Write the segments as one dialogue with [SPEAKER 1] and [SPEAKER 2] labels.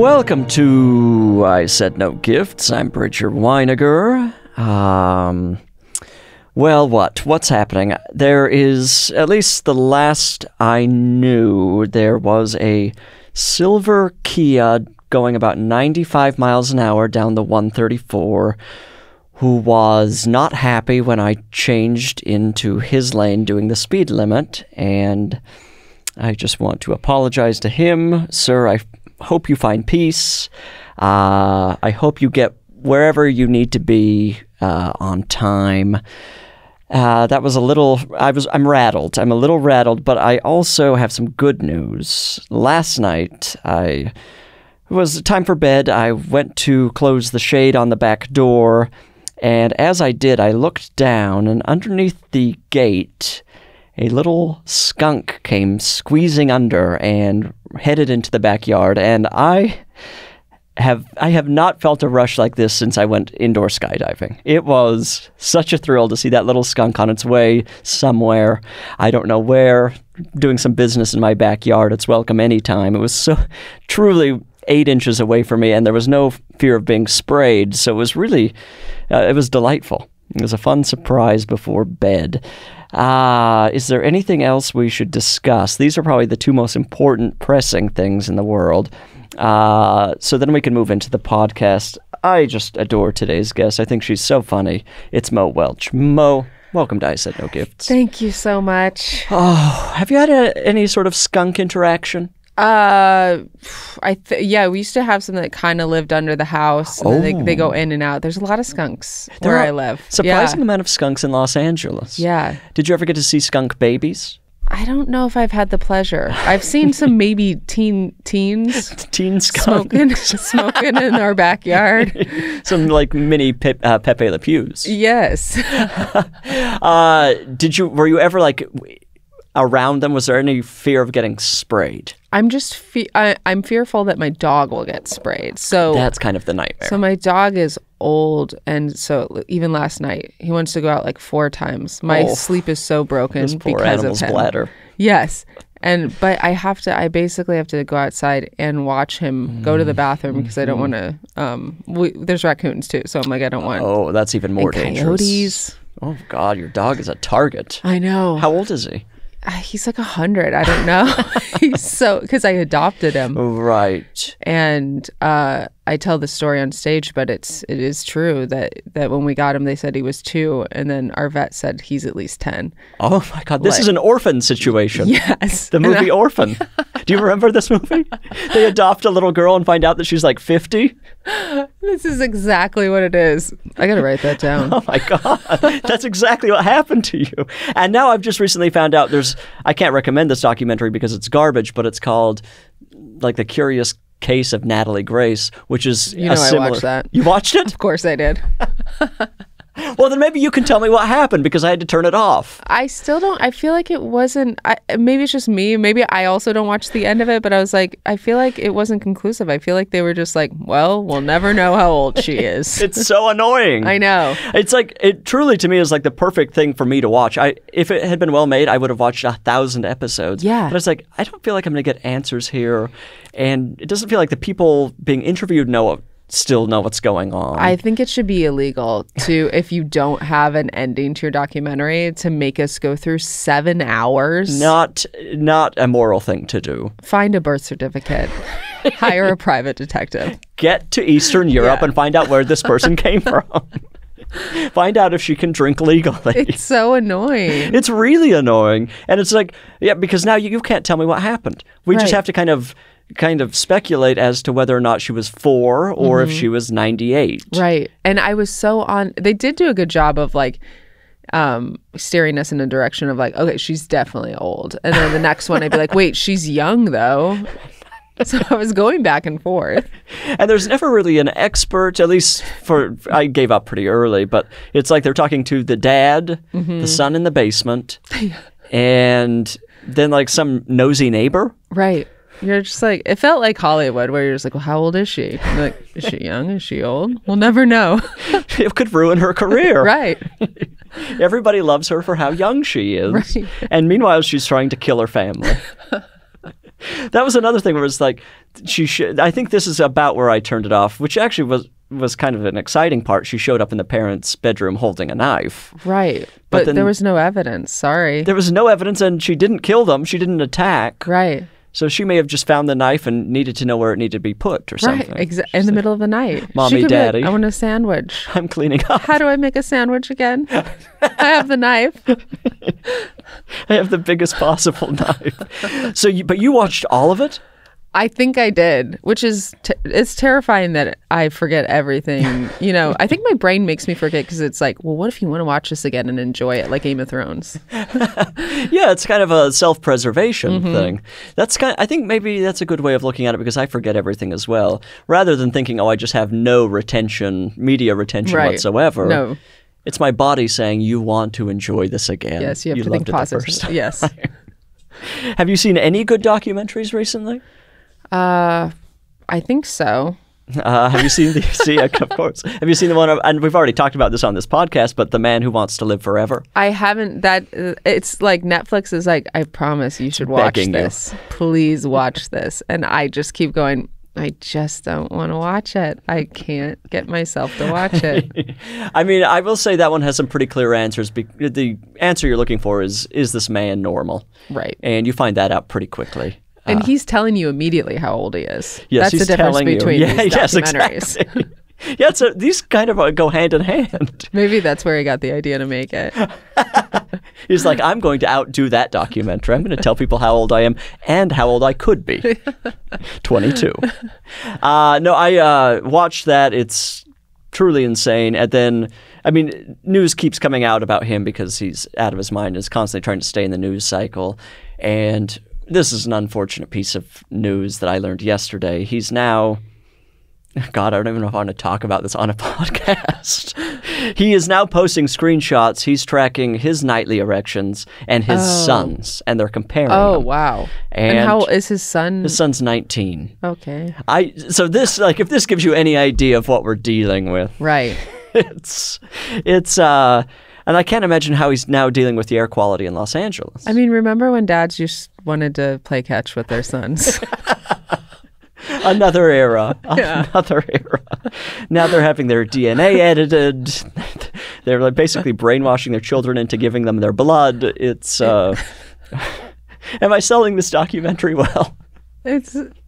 [SPEAKER 1] Welcome to I Said No Gifts. I'm Bridger Winegar. Well, what's happening? There is, at least the last I knew, there was a silver Kia going about 95 miles an hour down the 134 who was not happy when I changed into his lane doing the speed limit, and I just want to apologize to him. Sir, I hope you find peace. I hope you get wherever you need to be on time. That was a little, I'm rattled. I'm a little rattled, but I also have some good news. Last night, it was time for bed. I went to close the shade on the back door, and as I did, I looked down, and underneath the gate, a little skunk came squeezing under and headed into the backyard, and I have not felt a rush like this since I went indoor skydiving. It was such a thrill to see that little skunk on its way somewhere. I don't know where, doing some business in my backyard. It's welcome anytime. It was so truly 8 inches away from me, and there was no fear of being sprayed, so it was really, it was delightful. It was a fun surprise before bed. Is there anything else we should discuss? These are probably the two most important pressing things in the world. So then we can move into the podcast. I just adore today's guest. I think she's so funny. It's Mo Welch. Mo, welcome to I Said No Gifts.
[SPEAKER 2] Thank you so much.
[SPEAKER 1] Oh, have you had any sort of skunk interaction?
[SPEAKER 2] Yeah, we used to have some that kind of lived under the house, and then they go in and out. There's a lot of skunks where I live.
[SPEAKER 1] Surprising amount of skunks in Los Angeles.
[SPEAKER 2] Yeah.
[SPEAKER 1] Did you ever get to see skunk babies?
[SPEAKER 2] I don't know if I've had the pleasure. I've seen some maybe teens
[SPEAKER 1] teen skunks
[SPEAKER 2] smoking in our backyard.
[SPEAKER 1] Some like mini Pepe Le Pews.
[SPEAKER 2] Yes.
[SPEAKER 1] Were you ever like around them? Was there any fear of getting sprayed?
[SPEAKER 2] I'm just I'm fearful that my dog will get sprayed. So
[SPEAKER 1] that's kind of the nightmare.
[SPEAKER 2] So my dog is old, and so even last night he wants to go out like 4 times. My sleep is so broken
[SPEAKER 1] this poor
[SPEAKER 2] because
[SPEAKER 1] animal's
[SPEAKER 2] of him.
[SPEAKER 1] bladder.
[SPEAKER 2] Yes. But I basically have to go outside and watch him go to the bathroom because I don't want to, there's raccoons too. So I'm like, I don't want.
[SPEAKER 1] Oh, that's even more dangerous.
[SPEAKER 2] Coyotes.
[SPEAKER 1] Oh God, your dog is a target.
[SPEAKER 2] I know.
[SPEAKER 1] How old is he?
[SPEAKER 2] He's like 100. I don't know. Because I adopted him.
[SPEAKER 1] Right.
[SPEAKER 2] And I tell the story on stage, but it is true that when we got him, they said he was 2, and then our vet said he's at least 10.
[SPEAKER 1] Oh my God, this is an Orphan situation.
[SPEAKER 2] Yes.
[SPEAKER 1] The movie Orphan. Do you remember this movie? They adopt a little girl and find out that she's like 50.
[SPEAKER 2] This is exactly what it is. I gotta write that down.
[SPEAKER 1] Oh my God. That's exactly what happened to you. And now I've just recently found out I can't recommend this documentary because it's garbage, but it's called like The Curious Case of Natalia Grace, which is
[SPEAKER 2] I watched that.
[SPEAKER 1] You watched it?
[SPEAKER 2] Of course I did.
[SPEAKER 1] Well, then maybe you can tell me what happened because I had to turn it off.
[SPEAKER 2] I still don't. I feel like it wasn't. Maybe it's just me. Maybe I also don't watch the end of it, but I was like, I feel like it wasn't conclusive. I feel like they were just like, well, we'll never know how old she is.
[SPEAKER 1] It's so annoying.
[SPEAKER 2] I know.
[SPEAKER 1] It's like, it truly to me is like the perfect thing for me to watch. If it had been well made, I would have watched 1,000 episodes.
[SPEAKER 2] Yeah.
[SPEAKER 1] But it's like, I don't feel like I'm going to get answers here. And it doesn't feel like the people being interviewed still know what's going on.
[SPEAKER 2] I think it should be illegal to, if you don't have an ending to your documentary, to make us go through 7 hours.
[SPEAKER 1] Not a moral thing to do.
[SPEAKER 2] Find a birth certificate. Hire a private detective.
[SPEAKER 1] Get to Eastern Europe and find out where this person came from. Find out if she can drink legally.
[SPEAKER 2] It's so annoying.
[SPEAKER 1] It's really annoying. And it's like, yeah, because now you can't tell me what happened. We just have to kind of speculate as to whether or not she was 4 or if she was 98.
[SPEAKER 2] Right. And I was they did do a good job of like steering us in a direction of like, okay, she's definitely old. And then the next one I'd be like, wait, she's young though. So I was going back and forth.
[SPEAKER 1] And there's never really an expert, at least I gave up pretty early, but it's like they're talking to the dad, the son in the basement, and then like some nosy neighbor.
[SPEAKER 2] Right. You're just like, it felt like Hollywood where you're just like, well, how old is she? You're like, is she young? Is she old? We'll never know.
[SPEAKER 1] It could ruin her career.
[SPEAKER 2] Right.
[SPEAKER 1] Everybody loves her for how young she is.
[SPEAKER 2] Right.
[SPEAKER 1] And meanwhile, she's trying to kill her family. That was another thing where it's like, I think this is about where I turned it off, which actually was kind of an exciting part. She showed up in the parents' bedroom holding a knife.
[SPEAKER 2] Right. But then, there was no evidence. Sorry.
[SPEAKER 1] There was no evidence, and she didn't kill them. She didn't attack.
[SPEAKER 2] Right.
[SPEAKER 1] So she may have just found the knife and needed to know where it needed to be put or something.
[SPEAKER 2] Right, in the middle of the night.
[SPEAKER 1] Mommy, Daddy.
[SPEAKER 2] I want a sandwich.
[SPEAKER 1] I'm cleaning up.
[SPEAKER 2] How do I make a sandwich again? I have the knife.
[SPEAKER 1] I have the biggest possible knife. But you watched all of it?
[SPEAKER 2] I think I did, which is it's terrifying that I forget everything. You know, I think my brain makes me forget because it's like, well, what if you want to watch this again and enjoy it like Game of Thrones?
[SPEAKER 1] Yeah, it's kind of a self-preservation thing. I think maybe that's a good way of looking at it because I forget everything as well. Rather than thinking, oh, I just have no media retention whatsoever.
[SPEAKER 2] No.
[SPEAKER 1] It's my body saying, you want to enjoy this again.
[SPEAKER 2] Yes, you have to think positive. Yes.
[SPEAKER 1] Have you seen any good documentaries recently?
[SPEAKER 2] I think so.
[SPEAKER 1] Have you seen of course. Have you seen the one, and we've already talked about this on this podcast, but The Man Who Wants to Live Forever?
[SPEAKER 2] I haven't, it's like Netflix is like, I promise you should watch this. Please watch this. And I just keep going, I just don't want to watch it. I can't get myself to watch it.
[SPEAKER 1] I mean, I will say that one has some pretty clear answers. The answer you're looking for is this man normal?
[SPEAKER 2] Right.
[SPEAKER 1] And you find that out pretty quickly.
[SPEAKER 2] And he's telling you immediately how old he is.
[SPEAKER 1] Yes,
[SPEAKER 2] that's the difference between these documentaries.
[SPEAKER 1] Exactly. Yeah, these kind of go hand in hand.
[SPEAKER 2] Maybe that's where he got the idea to make it.
[SPEAKER 1] He's like, I'm going to outdo that documentary. I'm going to tell people how old I am and how old I could be. 22. No, I watched that. It's truly insane. And then, I mean, news keeps coming out about him because he's out of his mind and is constantly trying to stay in the news cycle. And this is an unfortunate piece of news that I learned yesterday. He's now, God, I don't even know if I want to talk about this on a podcast. He is now posting screenshots. He's tracking his nightly erections and his son's, and they're comparing them.
[SPEAKER 2] Oh, wow. And how old is his son?
[SPEAKER 1] His son's 19.
[SPEAKER 2] Okay.
[SPEAKER 1] So this, like, if this gives you any idea of what we're dealing with.
[SPEAKER 2] Right.
[SPEAKER 1] It's and I can't imagine how he's now dealing with the air quality in Los Angeles.
[SPEAKER 2] I mean, remember when dads just wanted to play catch with their sons?
[SPEAKER 1] Another era. Yeah. Another era. Now they're having their DNA edited. They're like basically brainwashing their children into giving them their blood. It's, am I selling this documentary well?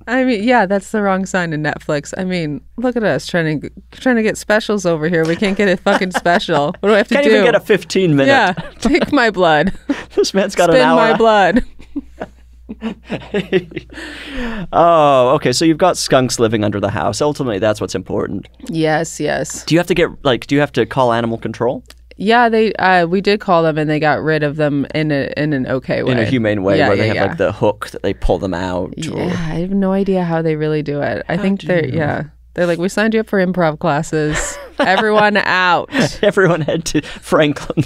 [SPEAKER 1] I mean, yeah, that's the wrong sign in Netflix. I mean, look at us trying to get specials over here. We can't get a fucking special. What do I have to do? Can't even get a 15-minute.
[SPEAKER 2] Yeah, take my blood.
[SPEAKER 1] This man's got
[SPEAKER 2] Spin
[SPEAKER 1] an hour.
[SPEAKER 2] my blood.
[SPEAKER 1] Oh, okay. So you've got skunks living under the house. Ultimately, that's what's important.
[SPEAKER 2] Yes, yes.
[SPEAKER 1] Do you have to call animal control?
[SPEAKER 2] Yeah, we did call them, and they got rid of them in an okay way.
[SPEAKER 1] In a humane way, where they have like the hook that they pull them out.
[SPEAKER 2] Yeah, I have no idea how they really do it. I think they're like, we signed you up for improv classes. Everyone out.
[SPEAKER 1] Everyone head to Franklin.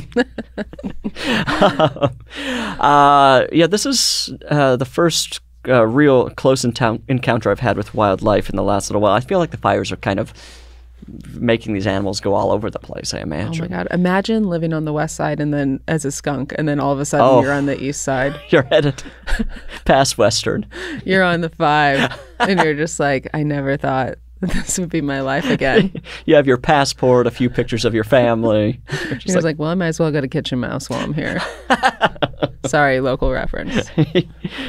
[SPEAKER 1] This is the first real close encounter I've had with wildlife in the last little while. I feel like the fires are kind of making these animals go all over the place, I imagine.
[SPEAKER 2] Oh my God. Imagine living on the west side and then as a skunk, and then all of a sudden you're on the east side.
[SPEAKER 1] You're headed past Western.
[SPEAKER 2] You're on the 5, and you're just like, I never thought this would be my life again.
[SPEAKER 1] You have your passport, a few pictures of your family.
[SPEAKER 2] You're like, well, I might as well go to Kitchen Mouse while I'm here. Sorry, local reference.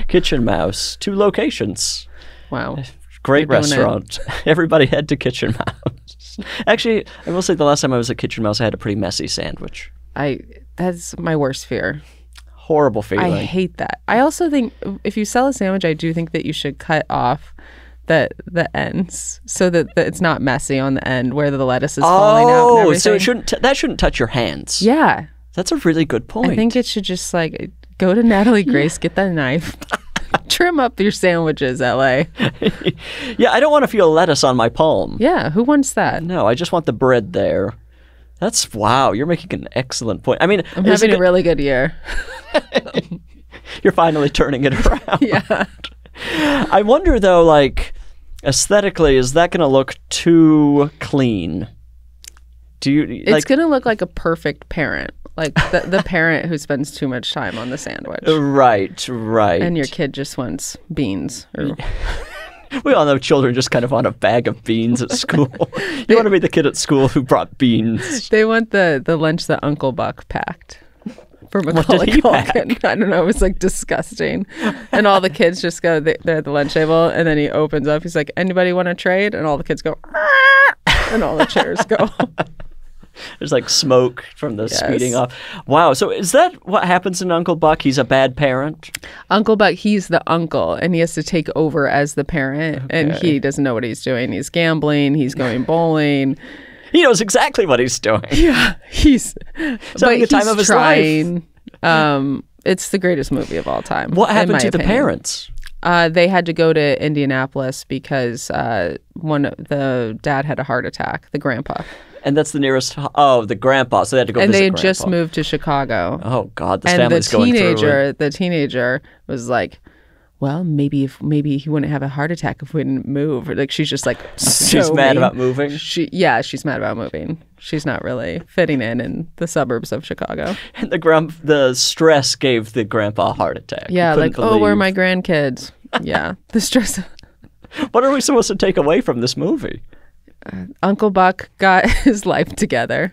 [SPEAKER 1] Kitchen Mouse, 2 locations.
[SPEAKER 2] Wow.
[SPEAKER 1] Great restaurant. Everybody head to Kitchen Mouse. Actually, I will say the last time I was at Kitchen Mouse, I had a pretty messy sandwich.
[SPEAKER 2] That's my worst fear.
[SPEAKER 1] Horrible feeling.
[SPEAKER 2] I hate that. I also think if you sell a sandwich, I do think that you should cut off the ends so that it's not messy on the end where the lettuce is falling out and everything.
[SPEAKER 1] So that shouldn't touch your hands.
[SPEAKER 2] Yeah.
[SPEAKER 1] That's a really good point.
[SPEAKER 2] I think it should just like go to Natalia Grace, get that knife. Trim up your sandwiches, LA.
[SPEAKER 1] Yeah, I don't want to feel lettuce on my palm.
[SPEAKER 2] Yeah, who wants that?
[SPEAKER 1] No, I just want the bread there. Wow, you're making an excellent point. I mean,
[SPEAKER 2] I'm having a really good year.
[SPEAKER 1] You're finally turning it around.
[SPEAKER 2] Yeah.
[SPEAKER 1] I wonder though, like, aesthetically, is that going to look too clean?
[SPEAKER 2] It's going to look like a perfect parent. Like the parent who spends too much time on the sandwich.
[SPEAKER 1] Right.
[SPEAKER 2] And your kid just wants beans.
[SPEAKER 1] We all know children just kind of want a bag of beans at school. You want to be the kid at school who brought beans.
[SPEAKER 2] They want the lunch that Uncle Buck packed for Macaulay
[SPEAKER 1] What did he
[SPEAKER 2] Culkin.
[SPEAKER 1] pack?
[SPEAKER 2] I don't know. It was like disgusting. And all the kids just go, they're at the lunch table, and then he opens up. He's like, anybody want to trade? And all the kids go, and all the chairs go.
[SPEAKER 1] There's like smoke from the speeding off. Wow. So is that what happens in Uncle Buck? He's a bad parent?
[SPEAKER 2] Uncle Buck, he's the uncle, and he has to take over as the parent, and he doesn't know what he's doing. He's gambling. He's going bowling.
[SPEAKER 1] He knows exactly what he's doing.
[SPEAKER 2] Yeah, he's
[SPEAKER 1] having the time of his life.
[SPEAKER 2] It's the greatest movie of all time.
[SPEAKER 1] What happened to the parents?
[SPEAKER 2] They had to go to Indianapolis because the dad had a heart attack, the grandpa.
[SPEAKER 1] And that's the nearest. Oh, the grandpa. So they had to go.
[SPEAKER 2] And
[SPEAKER 1] visit
[SPEAKER 2] they had
[SPEAKER 1] grandpa.
[SPEAKER 2] just moved to Chicago.
[SPEAKER 1] Oh God, this family's going through.
[SPEAKER 2] The teenager was like, "Well, maybe he wouldn't have a heart attack if we didn't move." Like she's just like,
[SPEAKER 1] she's mad about moving.
[SPEAKER 2] She's mad about moving. She's not really fitting in the suburbs of Chicago.
[SPEAKER 1] And the stress gave the grandpa a heart attack.
[SPEAKER 2] Yeah, like where are my grandkids? Yeah, the stress.
[SPEAKER 1] What are we supposed to take away from this movie?
[SPEAKER 2] Uncle Buck got his life together.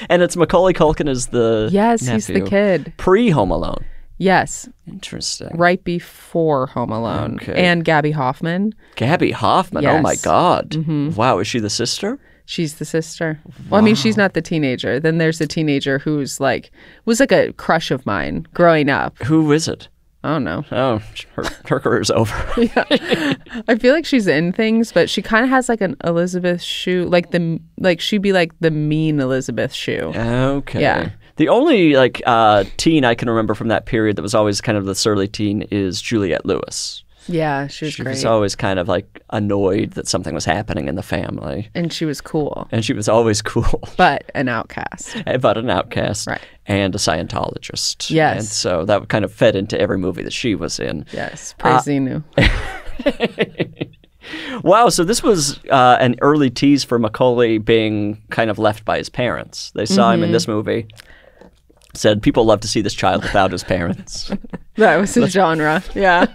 [SPEAKER 1] And it's Macaulay Culkin as the nephew.
[SPEAKER 2] He's the kid.
[SPEAKER 1] Pre-Home Alone.
[SPEAKER 2] Yes.
[SPEAKER 1] Interesting.
[SPEAKER 2] Right before Home Alone.
[SPEAKER 1] Okay.
[SPEAKER 2] And Gabby Hoffman.
[SPEAKER 1] Gabby Hoffman?
[SPEAKER 2] Yes.
[SPEAKER 1] Oh my God. Mm-hmm. Wow, is she the sister?
[SPEAKER 2] She's the sister. Well, I mean, she's not the teenager. Then there's a teenager who's was like a crush of mine growing up.
[SPEAKER 1] Who is it?
[SPEAKER 2] I don't know.
[SPEAKER 1] Oh, her career's over.
[SPEAKER 2] Yeah. I feel like she's in things, but she kind of has like an Elizabeth Shue, she'd be like the mean Elizabeth Shue.
[SPEAKER 1] Okay.
[SPEAKER 2] Yeah.
[SPEAKER 1] The only teen I can remember from that period that was always kind of the surly teen is Juliette Lewis.
[SPEAKER 2] Yeah, she was great.
[SPEAKER 1] She was always kind of like annoyed that something was happening in the family.
[SPEAKER 2] And she was cool.
[SPEAKER 1] And she was always cool.
[SPEAKER 2] But an outcast.
[SPEAKER 1] But an outcast.
[SPEAKER 2] Right.
[SPEAKER 1] And a Scientologist.
[SPEAKER 2] Yes.
[SPEAKER 1] And so that kind of fed into every movie that she was in.
[SPEAKER 2] Yes. Praise Xenu.
[SPEAKER 1] Wow, so this was an early tease for Macaulay being kind of left by his parents. They saw him in this movie. Said, people love to see this child without his parents.
[SPEAKER 2] That was his genre. Yeah.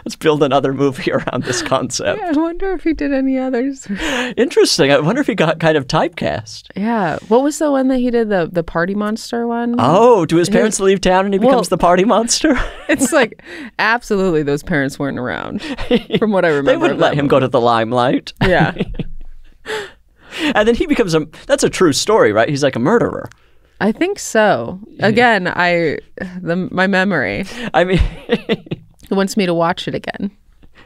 [SPEAKER 1] Let's build another movie around this concept.
[SPEAKER 2] Yeah, I wonder if he did any others.
[SPEAKER 1] Interesting. I wonder if he got kind of typecast.
[SPEAKER 2] Yeah. What was the one that he did, the Party Monster one?
[SPEAKER 1] Oh, do his parents leave town and he becomes the party monster?
[SPEAKER 2] It's like, absolutely, those parents weren't around, from what I remember.
[SPEAKER 1] They wouldn't let him go to the limelight.
[SPEAKER 2] Yeah.
[SPEAKER 1] And then he becomes that's a true story, right? He's like a murderer.
[SPEAKER 2] I think so. Again, my memory.
[SPEAKER 1] I mean...
[SPEAKER 2] He wants me to watch it again.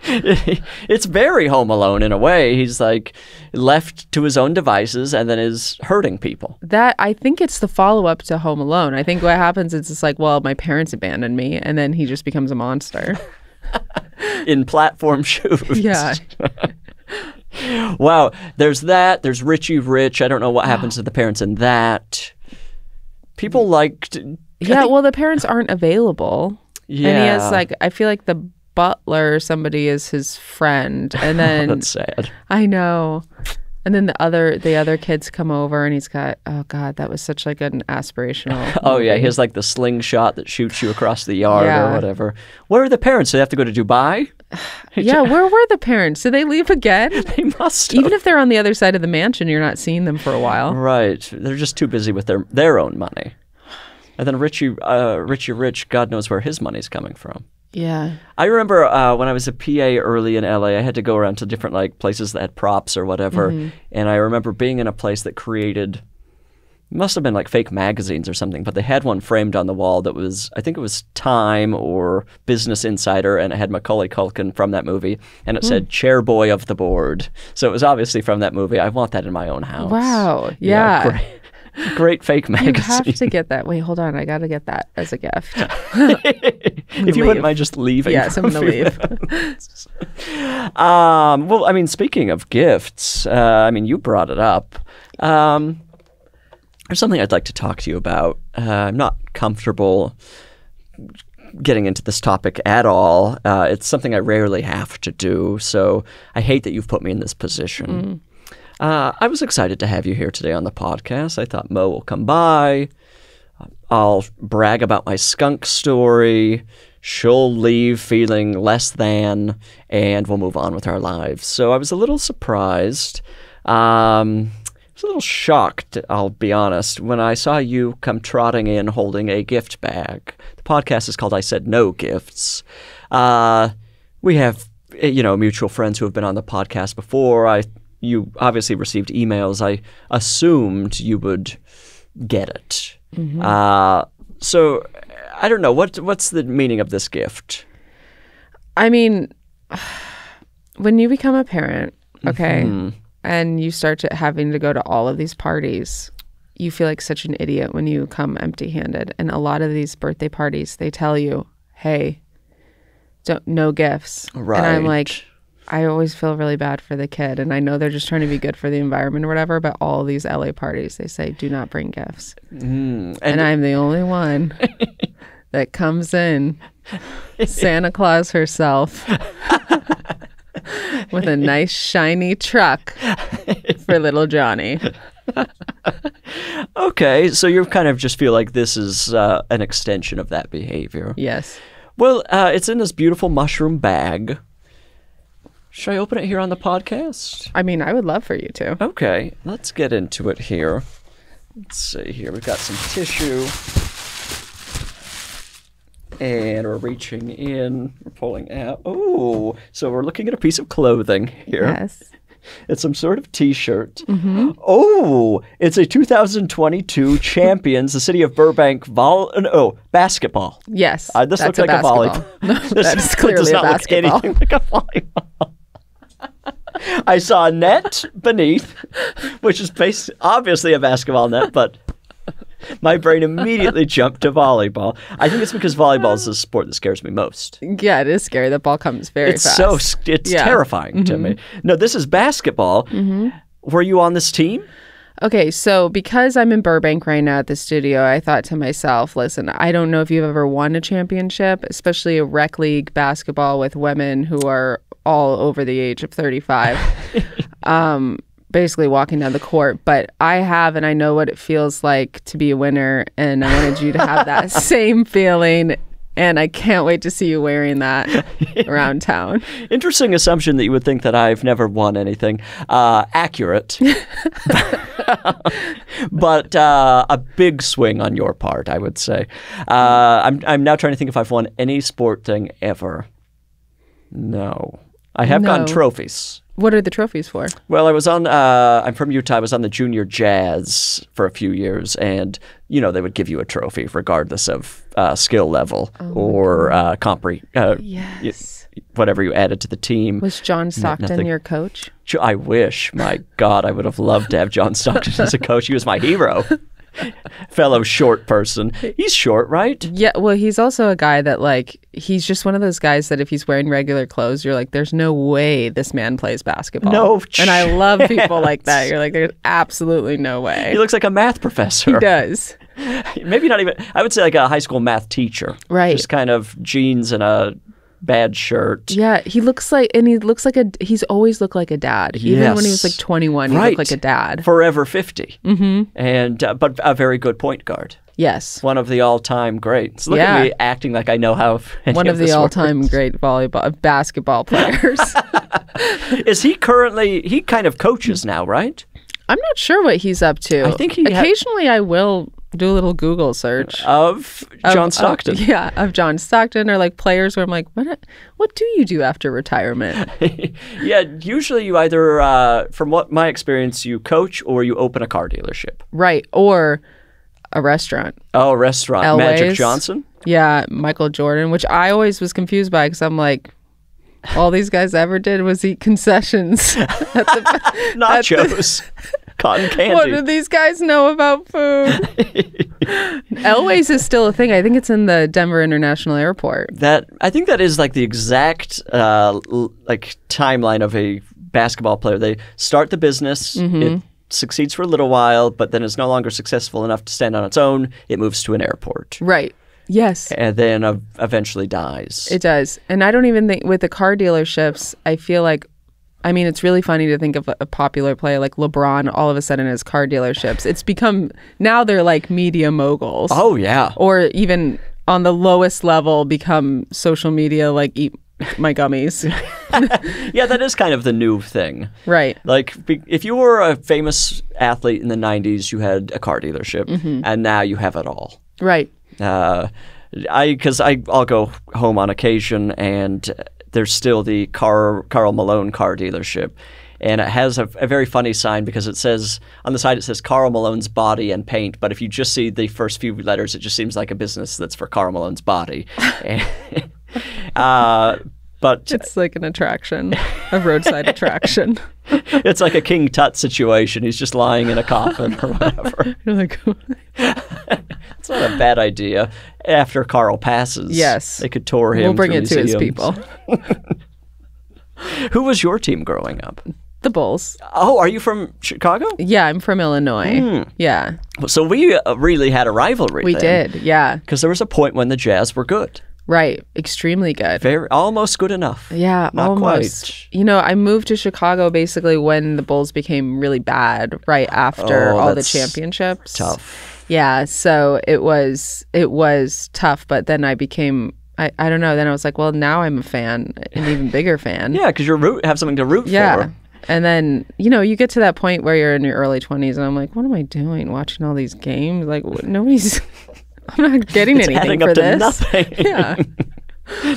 [SPEAKER 1] It's very Home Alone in a way. He's like left to his own devices and then is hurting people.
[SPEAKER 2] I think it's the follow-up to Home Alone. I think what happens is it's like, well, my parents abandoned me, and then he just becomes a monster.
[SPEAKER 1] In platform shoes.
[SPEAKER 2] Yeah.
[SPEAKER 1] Wow. There's that. There's Richie Rich. I don't know what happens to the parents in that. People liked...
[SPEAKER 2] Yeah, well, the parents aren't available.
[SPEAKER 1] Yeah.
[SPEAKER 2] And he has I feel like the butler or somebody is his friend. And then
[SPEAKER 1] that's sad.
[SPEAKER 2] I know. And then the other kids come over and he's got, oh God, that was such like an aspirational
[SPEAKER 1] Oh
[SPEAKER 2] movie.
[SPEAKER 1] yeah, he has like the slingshot that shoots you across the yard or whatever. Where are the parents? Do they have to go to Dubai?
[SPEAKER 2] Yeah, where were the parents? Did they leave again?
[SPEAKER 1] They must have.
[SPEAKER 2] Even if they're on the other side of the mansion, you're not seeing them for a while.
[SPEAKER 1] Right. They're just too busy with their own money. And then Richie Rich, God knows where his money's coming from.
[SPEAKER 2] Yeah.
[SPEAKER 1] I remember when I was a PA early in LA, I had to go around to different places that had props or whatever. And I remember being in a place that created, must have been fake magazines or something, but they had one framed on the wall that was, I think it was Time or Business Insider, and it had Macaulay Culkin from that movie, and it said Chairboy of the Board. So it was obviously from that movie. I want that in my own house.
[SPEAKER 2] Wow. Yeah.
[SPEAKER 1] Great fake magazine.
[SPEAKER 2] You have to get that. Wait, hold on. I got to get that as a gift.
[SPEAKER 1] If you wouldn't mind just leaving.
[SPEAKER 2] Yes, I'm going to leave.
[SPEAKER 1] Well, I mean, speaking of gifts, you brought it up. There's something I'd like to talk to you about. I'm not comfortable getting into this topic at all. It's something I rarely have to do, so I hate that you've put me in this position. I was excited to have you here today on the podcast. I thought Mo will come by. I'll brag about my skunk story. She'll leave feeling less than, and we'll move on with our lives. So I was a little surprised. I was a little shocked, I'll be honest, when I saw you come trotting in holding a gift bag. The podcast is called I Said No Gifts. We have, mutual friends who have been on the podcast before. You obviously received emails. I assumed you would get it. Mm-hmm. So I don't know. What's the meaning of this gift?
[SPEAKER 2] I mean, when you become a parent, okay, and you start having to go to all of these parties, you feel like such an idiot when you come empty-handed. And a lot of these birthday parties, they tell you, hey, no gifts. Right. And I'm like, I always feel really bad for the kid. And I know they're just trying to be good for the environment or whatever, but all these LA parties, they say, do not bring gifts. And I'm the only one that comes in, Santa Claus herself, with a nice shiny truck for little Johnny.
[SPEAKER 1] Okay, so you kind of just feel like this is an extension of that behavior.
[SPEAKER 2] Yes.
[SPEAKER 1] Well, it's in this beautiful mushroom bag. Should I open it here on the podcast?
[SPEAKER 2] I mean, I would love for you to.
[SPEAKER 1] Okay, let's get into it here. Let's see here. We've got some tissue. And we're reaching in. We're pulling out. Oh, so we're looking at a piece of clothing here.
[SPEAKER 2] Yes.
[SPEAKER 1] It's some sort of T-shirt. Mm-hmm. Oh, it's a 2022 Champions, the City of Burbank basketball.
[SPEAKER 2] Yes,
[SPEAKER 1] this looks like a volleyball.
[SPEAKER 2] No, that is clearly a basketball.
[SPEAKER 1] Look anything like a volleyball. I saw a net beneath, which is obviously a basketball net, but my brain immediately jumped to volleyball. I think it's because volleyball is the sport that scares me most.
[SPEAKER 2] Yeah, it is scary. The ball comes very fast.
[SPEAKER 1] It's terrifying to me. No, this is basketball. Mm-hmm. Were you on this team?
[SPEAKER 2] Okay, so because I'm in Burbank right now at the studio, I thought to myself, listen, I don't know if you've ever won a championship, especially a rec league basketball with women who are all over the age of 35. Basically walking down the court, but I have, and I know what it feels like to be a winner, and I wanted you to have that same feeling, and I can't wait to see you wearing that around town.
[SPEAKER 1] Interesting assumption that you would think that I've never won anything. Accurate. But a big swing on your part, I would say. I'm now trying to think if I've won any sport thing ever. No. I have gotten trophies.
[SPEAKER 2] What are the trophies for?
[SPEAKER 1] Well, I'm from Utah. I was on the junior jazz for a few years, and, they would give you a trophy regardless of skill level or
[SPEAKER 2] yes.
[SPEAKER 1] Whatever you added to the team.
[SPEAKER 2] Was John Stockton your coach?
[SPEAKER 1] I wish. My God, I would have loved to have John Stockton as a coach. He was my hero. Fellow short person. He's short, right?
[SPEAKER 2] Yeah, well, he's also a guy that, he's just one of those guys that if he's wearing regular clothes, you're like, there's no way this man plays basketball.
[SPEAKER 1] No
[SPEAKER 2] And I love people like that. You're like, there's absolutely no way.
[SPEAKER 1] He looks like a math professor.
[SPEAKER 2] He does.
[SPEAKER 1] Maybe not even, I would say like a high school math teacher.
[SPEAKER 2] Right.
[SPEAKER 1] Just kind of jeans and a bad shirt.
[SPEAKER 2] Yeah, he's always looked like a dad. Even when he was like 21, he looked like a dad.
[SPEAKER 1] Forever 50. Mm-hmm. And but a very good point guard.
[SPEAKER 2] Yes.
[SPEAKER 1] One of the all-time greats. Look at me acting like I know how
[SPEAKER 2] one of the all-time great basketball players.
[SPEAKER 1] Is he he kind of coaches now, right?
[SPEAKER 2] I'm not sure what he's up to.
[SPEAKER 1] I think
[SPEAKER 2] occasionally I will do a little Google search
[SPEAKER 1] of John Stockton.
[SPEAKER 2] Of John Stockton, or players where I'm like, what do you do after retirement?
[SPEAKER 1] Yeah, usually you either, from what my experience, you coach or you open a car dealership.
[SPEAKER 2] Right, or a restaurant.
[SPEAKER 1] Oh, a restaurant.
[SPEAKER 2] Elway's.
[SPEAKER 1] Magic Johnson?
[SPEAKER 2] Yeah, Michael Jordan, which I always was confused by because I'm like, all these guys ever did was eat concessions.
[SPEAKER 1] Nachos. Cotton candy.
[SPEAKER 2] What do these guys know about food? Elway's is still a thing. I think it's in the Denver International Airport.
[SPEAKER 1] I think that is the exact timeline of a basketball player. They start the business. Mm-hmm. It succeeds for a little while, but then it's no longer successful enough to stand on its own. It moves to an airport.
[SPEAKER 2] Right. Yes.
[SPEAKER 1] And then eventually dies.
[SPEAKER 2] It does. And I don't even think with the car dealerships, I feel like I mean, it's really funny to think of a popular player like LeBron all of a sudden has car dealerships. It's become, now they're like media moguls.
[SPEAKER 1] Oh, yeah.
[SPEAKER 2] Or even on the lowest level become social media, like eat my gummies.
[SPEAKER 1] Yeah, that is kind of the new thing.
[SPEAKER 2] Right.
[SPEAKER 1] Like, if you were a famous athlete in the 90s, you had a car dealership, and now you have it all.
[SPEAKER 2] Right.
[SPEAKER 1] Because I'll go home on occasion, and there's still the Karl Malone car dealership. And it has a very funny sign because it says, on the side it says Karl Malone's body and paint, but if you just see the first few letters, it just seems like a business that's for Karl Malone's body. But
[SPEAKER 2] it's like an attraction, a roadside attraction.
[SPEAKER 1] It's like a King Tut situation. He's just lying in a coffin or whatever.
[SPEAKER 2] You're like,
[SPEAKER 1] it's not a bad idea. After Carl passes,
[SPEAKER 2] yes,
[SPEAKER 1] they could tour him.
[SPEAKER 2] We'll bring
[SPEAKER 1] through
[SPEAKER 2] it to his people.
[SPEAKER 1] Who was your team growing up?
[SPEAKER 2] The Bulls.
[SPEAKER 1] Oh, are you from Chicago?
[SPEAKER 2] Yeah, I'm from Illinois. Yeah.
[SPEAKER 1] So we really had a rivalry.
[SPEAKER 2] We did, yeah.
[SPEAKER 1] Because there was a point when the Jazz were good.
[SPEAKER 2] Right, extremely good.
[SPEAKER 1] Almost good enough.
[SPEAKER 2] Yeah,
[SPEAKER 1] not
[SPEAKER 2] almost.
[SPEAKER 1] Quite.
[SPEAKER 2] You know, I moved to Chicago basically when the Bulls became really bad, right after all the championships.
[SPEAKER 1] Tough.
[SPEAKER 2] Yeah, so it was tough, but then I became, I don't know, then I was like, well, now I'm a fan, an even bigger fan.
[SPEAKER 1] Yeah, because you have something to root for.
[SPEAKER 2] And then, you know, you get to that point where you're in your early 20s and I'm like, what am I doing watching all these games? Like, nobody's... I'm not getting anything for this.
[SPEAKER 1] Nothing.
[SPEAKER 2] Yeah.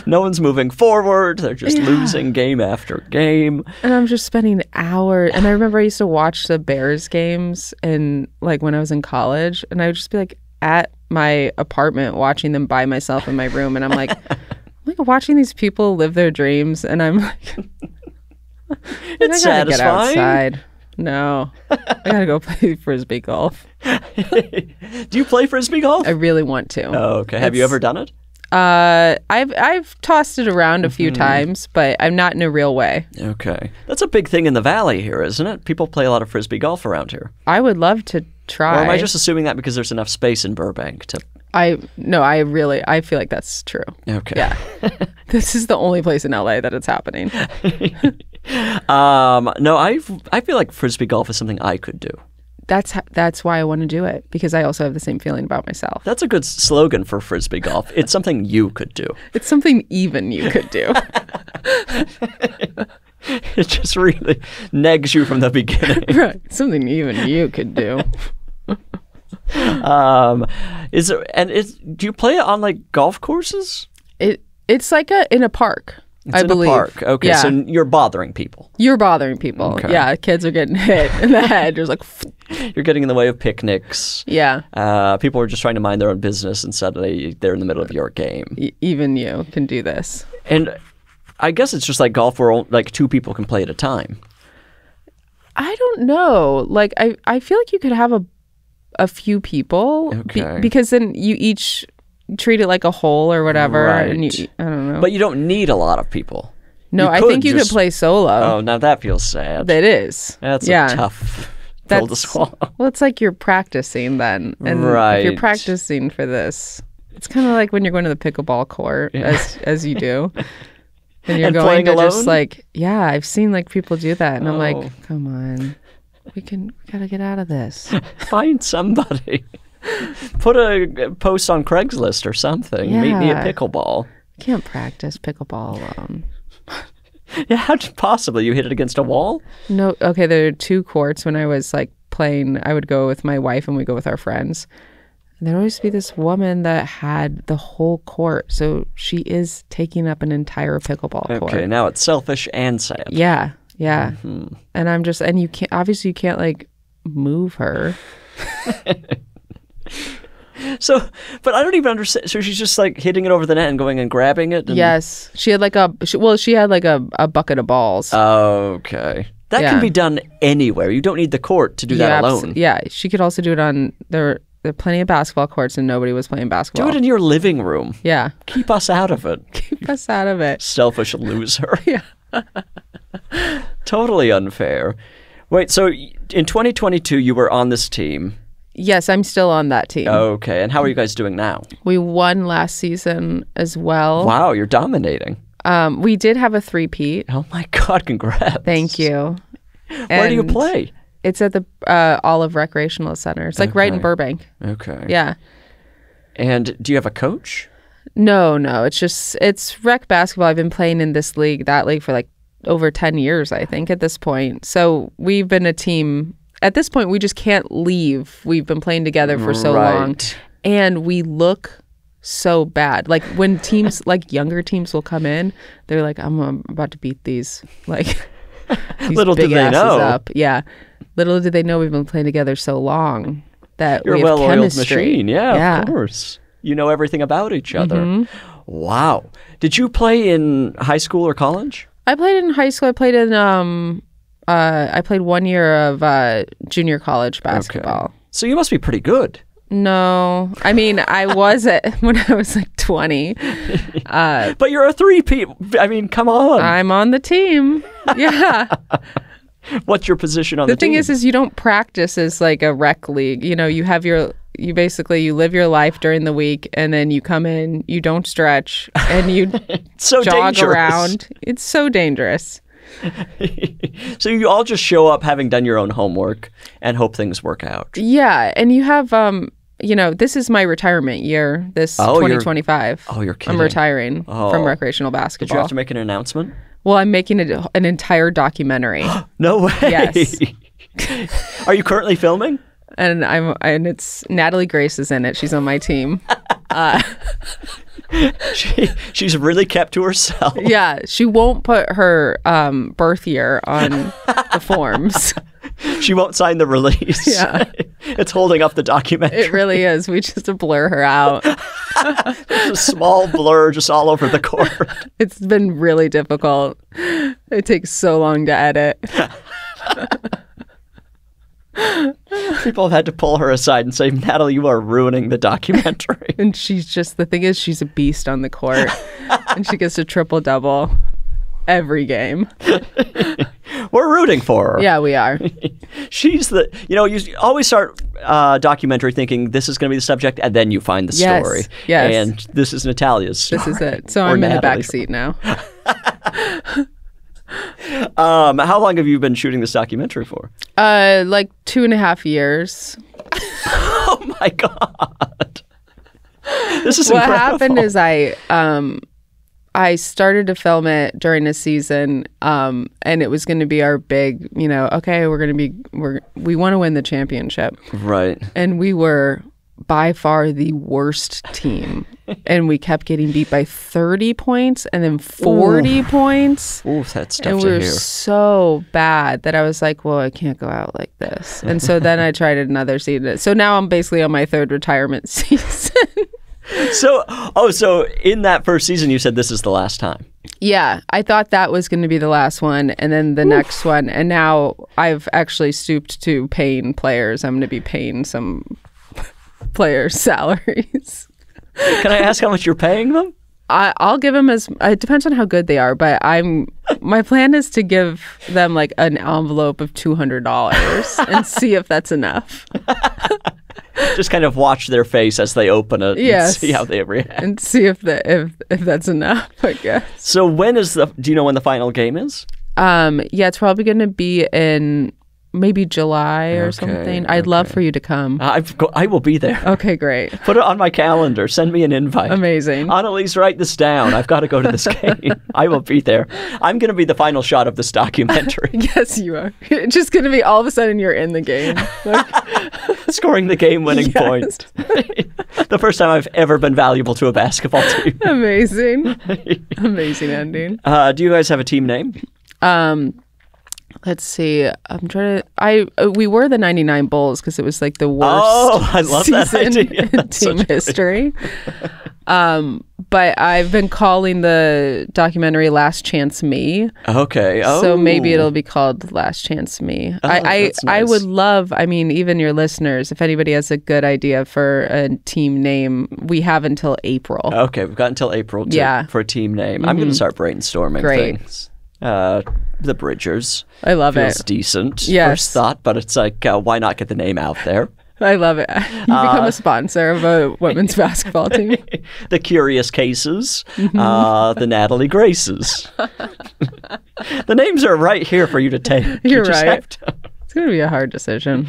[SPEAKER 1] No one's moving forward. They're just losing game after game.
[SPEAKER 2] And I'm just spending hours. And I remember I used to watch the Bears games and like when I was in college, and I would just be like at my apartment watching them by myself in my room. And I'm like watching these people live their dreams. And I'm like,
[SPEAKER 1] it's
[SPEAKER 2] I gotta
[SPEAKER 1] satisfying.
[SPEAKER 2] Get outside. No, I gotta go play frisbee golf.
[SPEAKER 1] Do you play frisbee golf?
[SPEAKER 2] I really want to.
[SPEAKER 1] Oh, okay. Have you ever done it?
[SPEAKER 2] I've tossed it around a few times, but I'm not in a real way.
[SPEAKER 1] Okay, that's a big thing in the valley here, isn't it? People play a lot of frisbee golf around here.
[SPEAKER 2] I would love to try.
[SPEAKER 1] Or am I just assuming that because there's enough space in Burbank to?
[SPEAKER 2] I feel like that's true.
[SPEAKER 1] Okay.
[SPEAKER 2] Yeah. This is the only place in LA that it's happening.
[SPEAKER 1] No, I feel like frisbee golf is something I could do.
[SPEAKER 2] That's why I want to do it, because I also have the same feeling about myself.
[SPEAKER 1] That's a good slogan for frisbee golf. It's something you could do.
[SPEAKER 2] It's something even you could do.
[SPEAKER 1] It just really negs you from the beginning.
[SPEAKER 2] Right. Something even you could do.
[SPEAKER 1] Do you play it on like golf courses?
[SPEAKER 2] It's like in a park. I believe.
[SPEAKER 1] A park. Okay,
[SPEAKER 2] yeah.
[SPEAKER 1] So you're bothering people.
[SPEAKER 2] You're bothering people.
[SPEAKER 1] Okay.
[SPEAKER 2] Yeah, kids are getting hit in the head. There's like...
[SPEAKER 1] You're getting in the way of picnics.
[SPEAKER 2] Yeah.
[SPEAKER 1] People are just trying to mind their own business, and suddenly they're in the middle of your game.
[SPEAKER 2] Even you can do this.
[SPEAKER 1] And I guess it's just like golf where like two people can play at a time.
[SPEAKER 2] I don't know. Like, I feel like you could have a few people.
[SPEAKER 1] Okay.
[SPEAKER 2] Because then you each... treat it like a hole or whatever.
[SPEAKER 1] Right.
[SPEAKER 2] And I don't know.
[SPEAKER 1] But you don't need a lot of people.
[SPEAKER 2] No, I think you could play solo.
[SPEAKER 1] Oh, now that feels sad.
[SPEAKER 2] It is.
[SPEAKER 1] That's a tough pill to swallow.
[SPEAKER 2] Well, it's like you're practicing then. And if you're practicing for this, it's kind of like when you're going to the pickleball court, as you do. And you're going to
[SPEAKER 1] alone?
[SPEAKER 2] just like, yeah, I've seen like people do that. And I'm like, come on. We gotta get out of this.
[SPEAKER 1] Find somebody. Put a post on Craigslist or something.
[SPEAKER 2] Yeah.
[SPEAKER 1] Meet me at pickleball.
[SPEAKER 2] I can't practice pickleball alone.
[SPEAKER 1] Yeah, how'd possibly? You hit it against a wall?
[SPEAKER 2] No, okay, there are two courts. When I was like playing, I would go with my wife and we go with our friends. And there'd always be this woman that had the whole court. So she is taking up an entire pickleball court.
[SPEAKER 1] Okay, now it's selfish and sad.
[SPEAKER 2] Yeah, yeah. Mm-hmm. And I'm just, and you can't, obviously you can't like move her.
[SPEAKER 1] So, but I don't even understand. So she's just like hitting it over the net and going and grabbing it?
[SPEAKER 2] Yes. She had like a bucket of balls.
[SPEAKER 1] Okay. That can be done anywhere. You don't need the court to do that alone.
[SPEAKER 2] Yeah. She could also do it on, there are plenty of basketball courts and nobody was playing basketball.
[SPEAKER 1] Do it in your living room.
[SPEAKER 2] Yeah.
[SPEAKER 1] Keep us out of it.
[SPEAKER 2] Keep us out of it.
[SPEAKER 1] Selfish loser.
[SPEAKER 2] Yeah.
[SPEAKER 1] Totally unfair. Wait, so in 2022, you were on this team.
[SPEAKER 2] Yes, I'm still on that team.
[SPEAKER 1] Okay, and how are you guys doing now?
[SPEAKER 2] We won last season as well.
[SPEAKER 1] Wow, you're dominating.
[SPEAKER 2] We did have a three-peat.
[SPEAKER 1] Oh my God, congrats.
[SPEAKER 2] Thank you.
[SPEAKER 1] Where do you play?
[SPEAKER 2] It's at the Olive Recreational Center. It's like right in Burbank.
[SPEAKER 1] Okay.
[SPEAKER 2] Yeah.
[SPEAKER 1] And do you have a coach?
[SPEAKER 2] No. It's rec basketball. I've been playing in this league, that league for like over 10 years, I think, at this point. So we've been a team. At this point, we just can't leave. We've been playing together for so long. And we look so bad. Like when teams, like younger teams will come in, they're like, I'm about to beat these. Like, these
[SPEAKER 1] little
[SPEAKER 2] big
[SPEAKER 1] do they
[SPEAKER 2] asses
[SPEAKER 1] know.
[SPEAKER 2] up. Yeah. Little do they know we've been playing together so long that
[SPEAKER 1] You're
[SPEAKER 2] we
[SPEAKER 1] a
[SPEAKER 2] have
[SPEAKER 1] well-oiled
[SPEAKER 2] chemistry.
[SPEAKER 1] machine. Yeah, of course. You know everything about each other. Wow. Did you play in high school or college?
[SPEAKER 2] I played in high school. I played in I played 1 year of junior college basketball.
[SPEAKER 1] Okay. So you must be pretty good.
[SPEAKER 2] No. I mean, I was when I was like 20.
[SPEAKER 1] But you're a three-peat. I mean, come on.
[SPEAKER 2] I'm on the team. Yeah.
[SPEAKER 1] What's your position on the team?
[SPEAKER 2] The thing is you don't practice as like a rec league. You know, you live your life during the week, and then you come in, you don't stretch, and you
[SPEAKER 1] so
[SPEAKER 2] jog
[SPEAKER 1] dangerous.
[SPEAKER 2] around. It's so dangerous.
[SPEAKER 1] So you all just show up having done your own homework and hope things work out.
[SPEAKER 2] Yeah, and you have this is my retirement year, this 2025.
[SPEAKER 1] You're kidding.
[SPEAKER 2] I'm retiring from recreational basketball.
[SPEAKER 1] Did you have to make an announcement?
[SPEAKER 2] Well, I'm making an entire documentary.
[SPEAKER 1] No way.
[SPEAKER 2] Yes.
[SPEAKER 1] Are you currently filming?
[SPEAKER 2] And it's Natalia Grace is in it. She's on my team.
[SPEAKER 1] She's really kept to herself.
[SPEAKER 2] Yeah, she won't put her birth year on the forms.
[SPEAKER 1] She won't sign the release.
[SPEAKER 2] Yeah.
[SPEAKER 1] It's holding up the documentary.
[SPEAKER 2] It really is. We just blur her out.
[SPEAKER 1] There's a small blur just all over the court.
[SPEAKER 2] It's been really difficult. It takes so long to edit.
[SPEAKER 1] People have had to pull her aside and say, Natalie, you are ruining the documentary.
[SPEAKER 2] And the thing is, she's a beast on the court. And she gets a triple-double every game.
[SPEAKER 1] We're rooting for her.
[SPEAKER 2] Yeah, we are.
[SPEAKER 1] She's you always start documentary thinking this is going to be the subject, and then you find the story.
[SPEAKER 2] Yes.
[SPEAKER 1] And this is Natalia's story.
[SPEAKER 2] This is it. So I'm in the back seat now.
[SPEAKER 1] How long have you been shooting this documentary for?
[SPEAKER 2] Like 2.5 years.
[SPEAKER 1] Oh my God. This is
[SPEAKER 2] what
[SPEAKER 1] incredible.
[SPEAKER 2] happened is I started to film it during a season, and it was going to be our big, okay, we want to win the championship.
[SPEAKER 1] Right.
[SPEAKER 2] And we were by far the worst team. And we kept getting beat by 30 points and then 40 points.
[SPEAKER 1] Ooh, that's tough
[SPEAKER 2] and
[SPEAKER 1] to
[SPEAKER 2] we were
[SPEAKER 1] hear.
[SPEAKER 2] so bad that I was like, well, I can't go out like this. And so then I tried another season. So now I'm basically on my third retirement season.
[SPEAKER 1] So in that first season, you said this is the last time.
[SPEAKER 2] Yeah, I thought that was going to be the last one, and then the next one. And now I've actually stooped to paying players. I'm going to be paying some players' salaries.
[SPEAKER 1] Can I ask how much you're paying them?
[SPEAKER 2] I'll give them it depends on how good they are, but my plan is to give them like an envelope of $200 and see if that's enough.
[SPEAKER 1] Just kind of watch their face as they open it and see how they react.
[SPEAKER 2] And see if that's enough, I guess.
[SPEAKER 1] So do you know when the final game is?
[SPEAKER 2] Yeah, it's probably going to be in maybe July or something. I'd love for you to come.
[SPEAKER 1] I will be there.
[SPEAKER 2] Okay, great.
[SPEAKER 1] Put it on my calendar. Send me an invite.
[SPEAKER 2] Amazing.
[SPEAKER 1] Annalise, write this down. I've got to go to this game. I will be there. I'm going to be the final shot of this documentary.
[SPEAKER 2] Yes, you are. It's just going to be all of a sudden you're in the game.
[SPEAKER 1] Scoring the game-winning point. The first time I've ever been valuable to a basketball team.
[SPEAKER 2] Amazing. Amazing ending.
[SPEAKER 1] Do you guys have a team name?
[SPEAKER 2] Let's see. I'm trying to. We were the '99 Bulls because it was like the worst.
[SPEAKER 1] Oh, I love that idea.
[SPEAKER 2] In team history. But I've been calling the documentary "Last Chance Me."
[SPEAKER 1] Okay. Oh.
[SPEAKER 2] So maybe it'll be called "Last Chance Me."
[SPEAKER 1] Oh, that's nice.
[SPEAKER 2] I would love. I mean, even your listeners, if anybody has a good idea for a team name, we have until April.
[SPEAKER 1] Okay, we've got until April for a team name. I'm going to start brainstorming things. The Bridgers.
[SPEAKER 2] I love
[SPEAKER 1] Feels
[SPEAKER 2] it.
[SPEAKER 1] decent.
[SPEAKER 2] Yes.
[SPEAKER 1] First thought, but it's like, why not get the name out there?
[SPEAKER 2] I love it. You become a sponsor of a women's basketball team.
[SPEAKER 1] The Curious Cases, the Natalie Graces. The names are right here for you to take.
[SPEAKER 2] You're right. It's going to be a hard decision.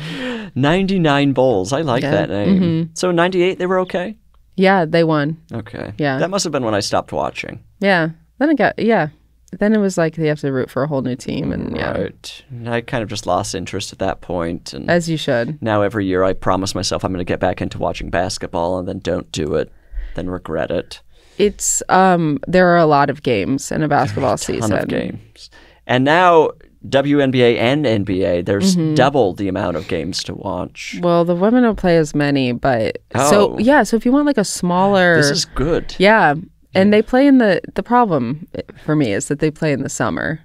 [SPEAKER 1] 99 Bulls. I like that name.
[SPEAKER 2] Mm-hmm.
[SPEAKER 1] So 98, they were okay?
[SPEAKER 2] Yeah, they won.
[SPEAKER 1] Okay.
[SPEAKER 2] Yeah.
[SPEAKER 1] That must have been when I stopped watching.
[SPEAKER 2] Yeah. Then Then it was like they have to root for a whole new team. And
[SPEAKER 1] Right. I kind of just lost interest at that point. And
[SPEAKER 2] as you should.
[SPEAKER 1] now every year I promise myself I'm going to get back into watching basketball and then don't do it, then regret it.
[SPEAKER 2] It's there are a lot of games in a basketball season.
[SPEAKER 1] Ton of games. And now WNBA and NBA, there's double the amount of games to watch.
[SPEAKER 2] Well, the women don't play as many, but so if you want like a smaller,
[SPEAKER 1] this is good.
[SPEAKER 2] Yeah. And they play in the problem for me is that they play in the summer.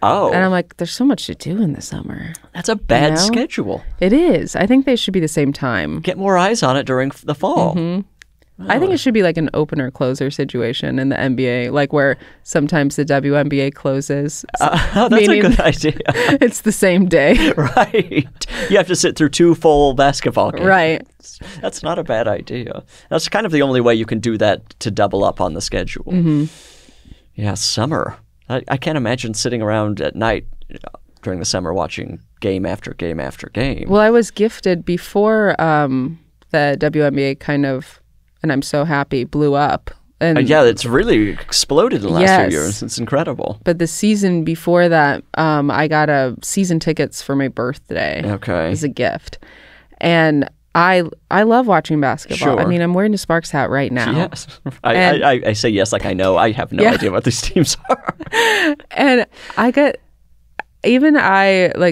[SPEAKER 1] Oh.
[SPEAKER 2] And I'm like, there's so much to do in the summer.
[SPEAKER 1] That's a bad schedule.
[SPEAKER 2] It is. I think they should be the same time.
[SPEAKER 1] Get more eyes on it during the fall.
[SPEAKER 2] Oh. I think it should be like an opener-closer situation in the NBA, like where sometimes the WNBA closes.
[SPEAKER 1] That's a good idea.
[SPEAKER 2] It's the same day.
[SPEAKER 1] Right. You have to sit through 2 full basketball games.
[SPEAKER 2] Right.
[SPEAKER 1] That's not a bad idea. That's kind of the only way you can do that to double up on the schedule. Yeah, summer. I can't imagine sitting around at night during the summer watching game after game after game.
[SPEAKER 2] Well, I was gifted before the WNBA kind of, and I'm so happy, blew up. And
[SPEAKER 1] yeah, it's really exploded in the last few years. It's incredible.
[SPEAKER 2] But the season before that, I got season tickets for my birthday as a gift. And I love watching basketball.
[SPEAKER 1] Sure.
[SPEAKER 2] I mean, I'm wearing a Sparks hat right now.
[SPEAKER 1] Yes. I say yes like I know. I have no idea what these teams are.
[SPEAKER 2] And like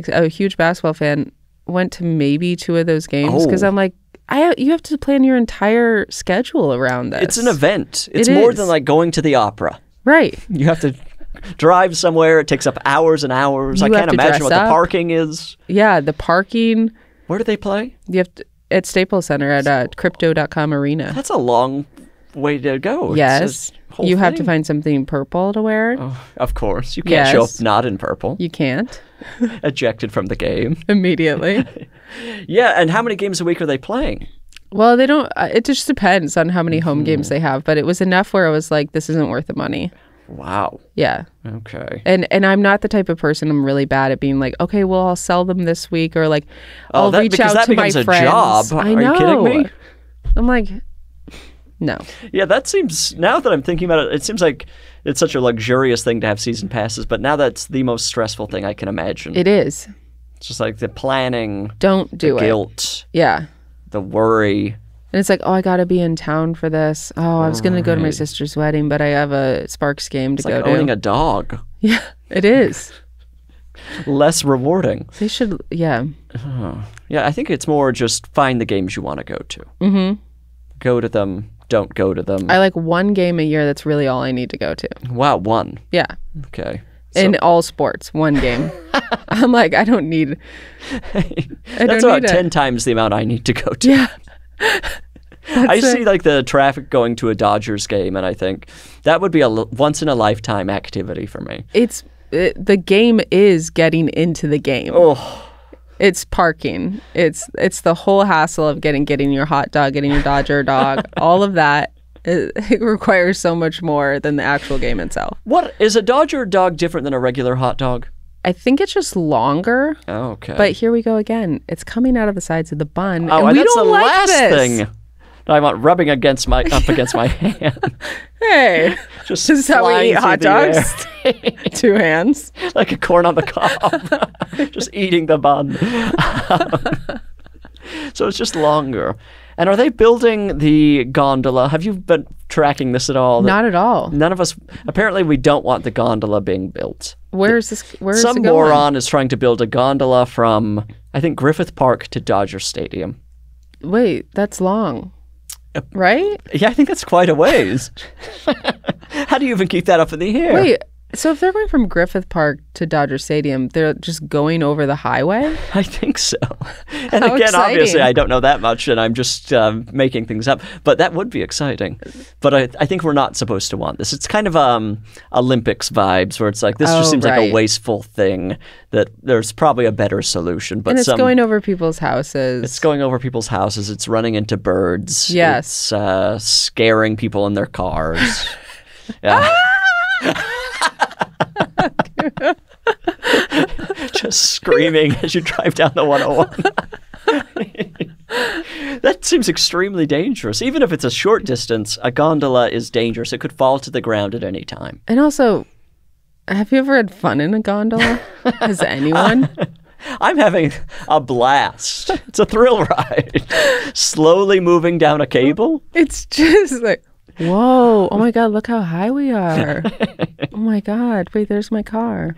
[SPEAKER 2] a huge basketball fan, went to maybe 2 of those games because I'm like, you have to plan your entire schedule around this.
[SPEAKER 1] It's an event. It's more than like going to the opera.
[SPEAKER 2] Right.
[SPEAKER 1] You have to drive somewhere. It takes up hours and hours. I can't imagine what the parking is.
[SPEAKER 2] Yeah, the parking.
[SPEAKER 1] Where do they play?
[SPEAKER 2] You have to, at Staples Center at Crypto.com Arena.
[SPEAKER 1] That's a long way to go.
[SPEAKER 2] Yes. You have to find something purple to wear.
[SPEAKER 1] Oh, of course. You can't show up not in purple.
[SPEAKER 2] You can't.
[SPEAKER 1] Ejected from the game.
[SPEAKER 2] Immediately.
[SPEAKER 1] Yeah, and how many games a week are they playing?
[SPEAKER 2] Well, they don't. It just depends on how many home games they have. But it was enough where I was like, this isn't worth the money.
[SPEAKER 1] Wow.
[SPEAKER 2] Yeah.
[SPEAKER 1] Okay.
[SPEAKER 2] And I'm not the type of person. I'm really bad at being like, okay, well, I'll sell them this week, or like, I'll reach out to my friends.
[SPEAKER 1] A job.
[SPEAKER 2] I know.
[SPEAKER 1] Are you kidding me?
[SPEAKER 2] I'm like, no.
[SPEAKER 1] Yeah, that seems. Now that I'm thinking about it, it seems like it's such a luxurious thing to have season passes. But now that's the most stressful thing I can imagine.
[SPEAKER 2] It is.
[SPEAKER 1] It's just like the planning.
[SPEAKER 2] Don't do
[SPEAKER 1] the guilt.
[SPEAKER 2] Yeah.
[SPEAKER 1] The worry.
[SPEAKER 2] And it's like, oh, I got to be in town for this. Oh, I was going to go to my sister's wedding, but I have a Sparks game to go to.
[SPEAKER 1] It's like owning a dog.
[SPEAKER 2] Yeah, it is.
[SPEAKER 1] Less rewarding.
[SPEAKER 2] They should, yeah.
[SPEAKER 1] Yeah, I think it's more just find the games you want to go to. Go to them. Don't go to them.
[SPEAKER 2] I like one game a year. That's really all I need to go to.
[SPEAKER 1] Wow, one.
[SPEAKER 2] Yeah.
[SPEAKER 1] Okay.
[SPEAKER 2] In all sports, one game. I'm like, I don't need.
[SPEAKER 1] That's about 10 times the amount I need to go to.
[SPEAKER 2] Yeah.
[SPEAKER 1] I see like the traffic going to a Dodgers game, and I think that would be a once in a lifetime activity for me.
[SPEAKER 2] The game is getting into the game.
[SPEAKER 1] Oh.
[SPEAKER 2] It's parking. It's the whole hassle of getting your hot dog, getting your Dodger dog, all of that. It requires so much more than the actual game itself.
[SPEAKER 1] What is a Dodger dog different than a regular hot dog?
[SPEAKER 2] I think it's just longer.
[SPEAKER 1] Oh, okay.
[SPEAKER 2] But here we go again. It's coming out of the sides of the bun.
[SPEAKER 1] Oh,
[SPEAKER 2] and we
[SPEAKER 1] that's
[SPEAKER 2] don't
[SPEAKER 1] the
[SPEAKER 2] like
[SPEAKER 1] last
[SPEAKER 2] this.
[SPEAKER 1] thing I want rubbing up against my hand.
[SPEAKER 2] Hey,
[SPEAKER 1] just
[SPEAKER 2] this is how we eat hot dogs. 2 hands,
[SPEAKER 1] like a corn on the cob, just eating the bun. So it's just longer. And are they building the gondola? Have you been tracking this at all?
[SPEAKER 2] Not at all.
[SPEAKER 1] None of us. Apparently, we don't want the gondola being built.
[SPEAKER 2] Where is this? Where is
[SPEAKER 1] Some
[SPEAKER 2] it going?
[SPEAKER 1] moron is trying to build a gondola from, I think, Griffith Park to Dodger Stadium.
[SPEAKER 2] Wait, that's long, right?
[SPEAKER 1] Yeah, I think that's quite a ways. How do you even keep that up in the air?
[SPEAKER 2] Wait, So if they're going from Griffith Park to Dodger Stadium, they're just going over the highway?
[SPEAKER 1] I think so. And
[SPEAKER 2] How
[SPEAKER 1] again,
[SPEAKER 2] exciting.
[SPEAKER 1] obviously, I don't know that much, and I'm just making things up. But that would be exciting. But I think we're not supposed to want this. It's kind of Olympics vibes, where it's like, this just seems like a wasteful thing, that there's probably a better solution. But
[SPEAKER 2] And it's going over people's houses.
[SPEAKER 1] It's going over people's houses. It's running into birds.
[SPEAKER 2] Yes.
[SPEAKER 1] It's scaring people in their cars. Yeah. Just screaming as you drive down the 101. That seems extremely dangerous. Even if it's a short distance, a gondola is dangerous. It could fall to the ground at any time.
[SPEAKER 2] And also, have you ever had fun in a gondola? Has anyone?
[SPEAKER 1] I'm having a blast. It's a thrill ride. Slowly moving down a cable.
[SPEAKER 2] It's just like, whoa, oh my God, look how high we are. Oh my God, wait, there's my car.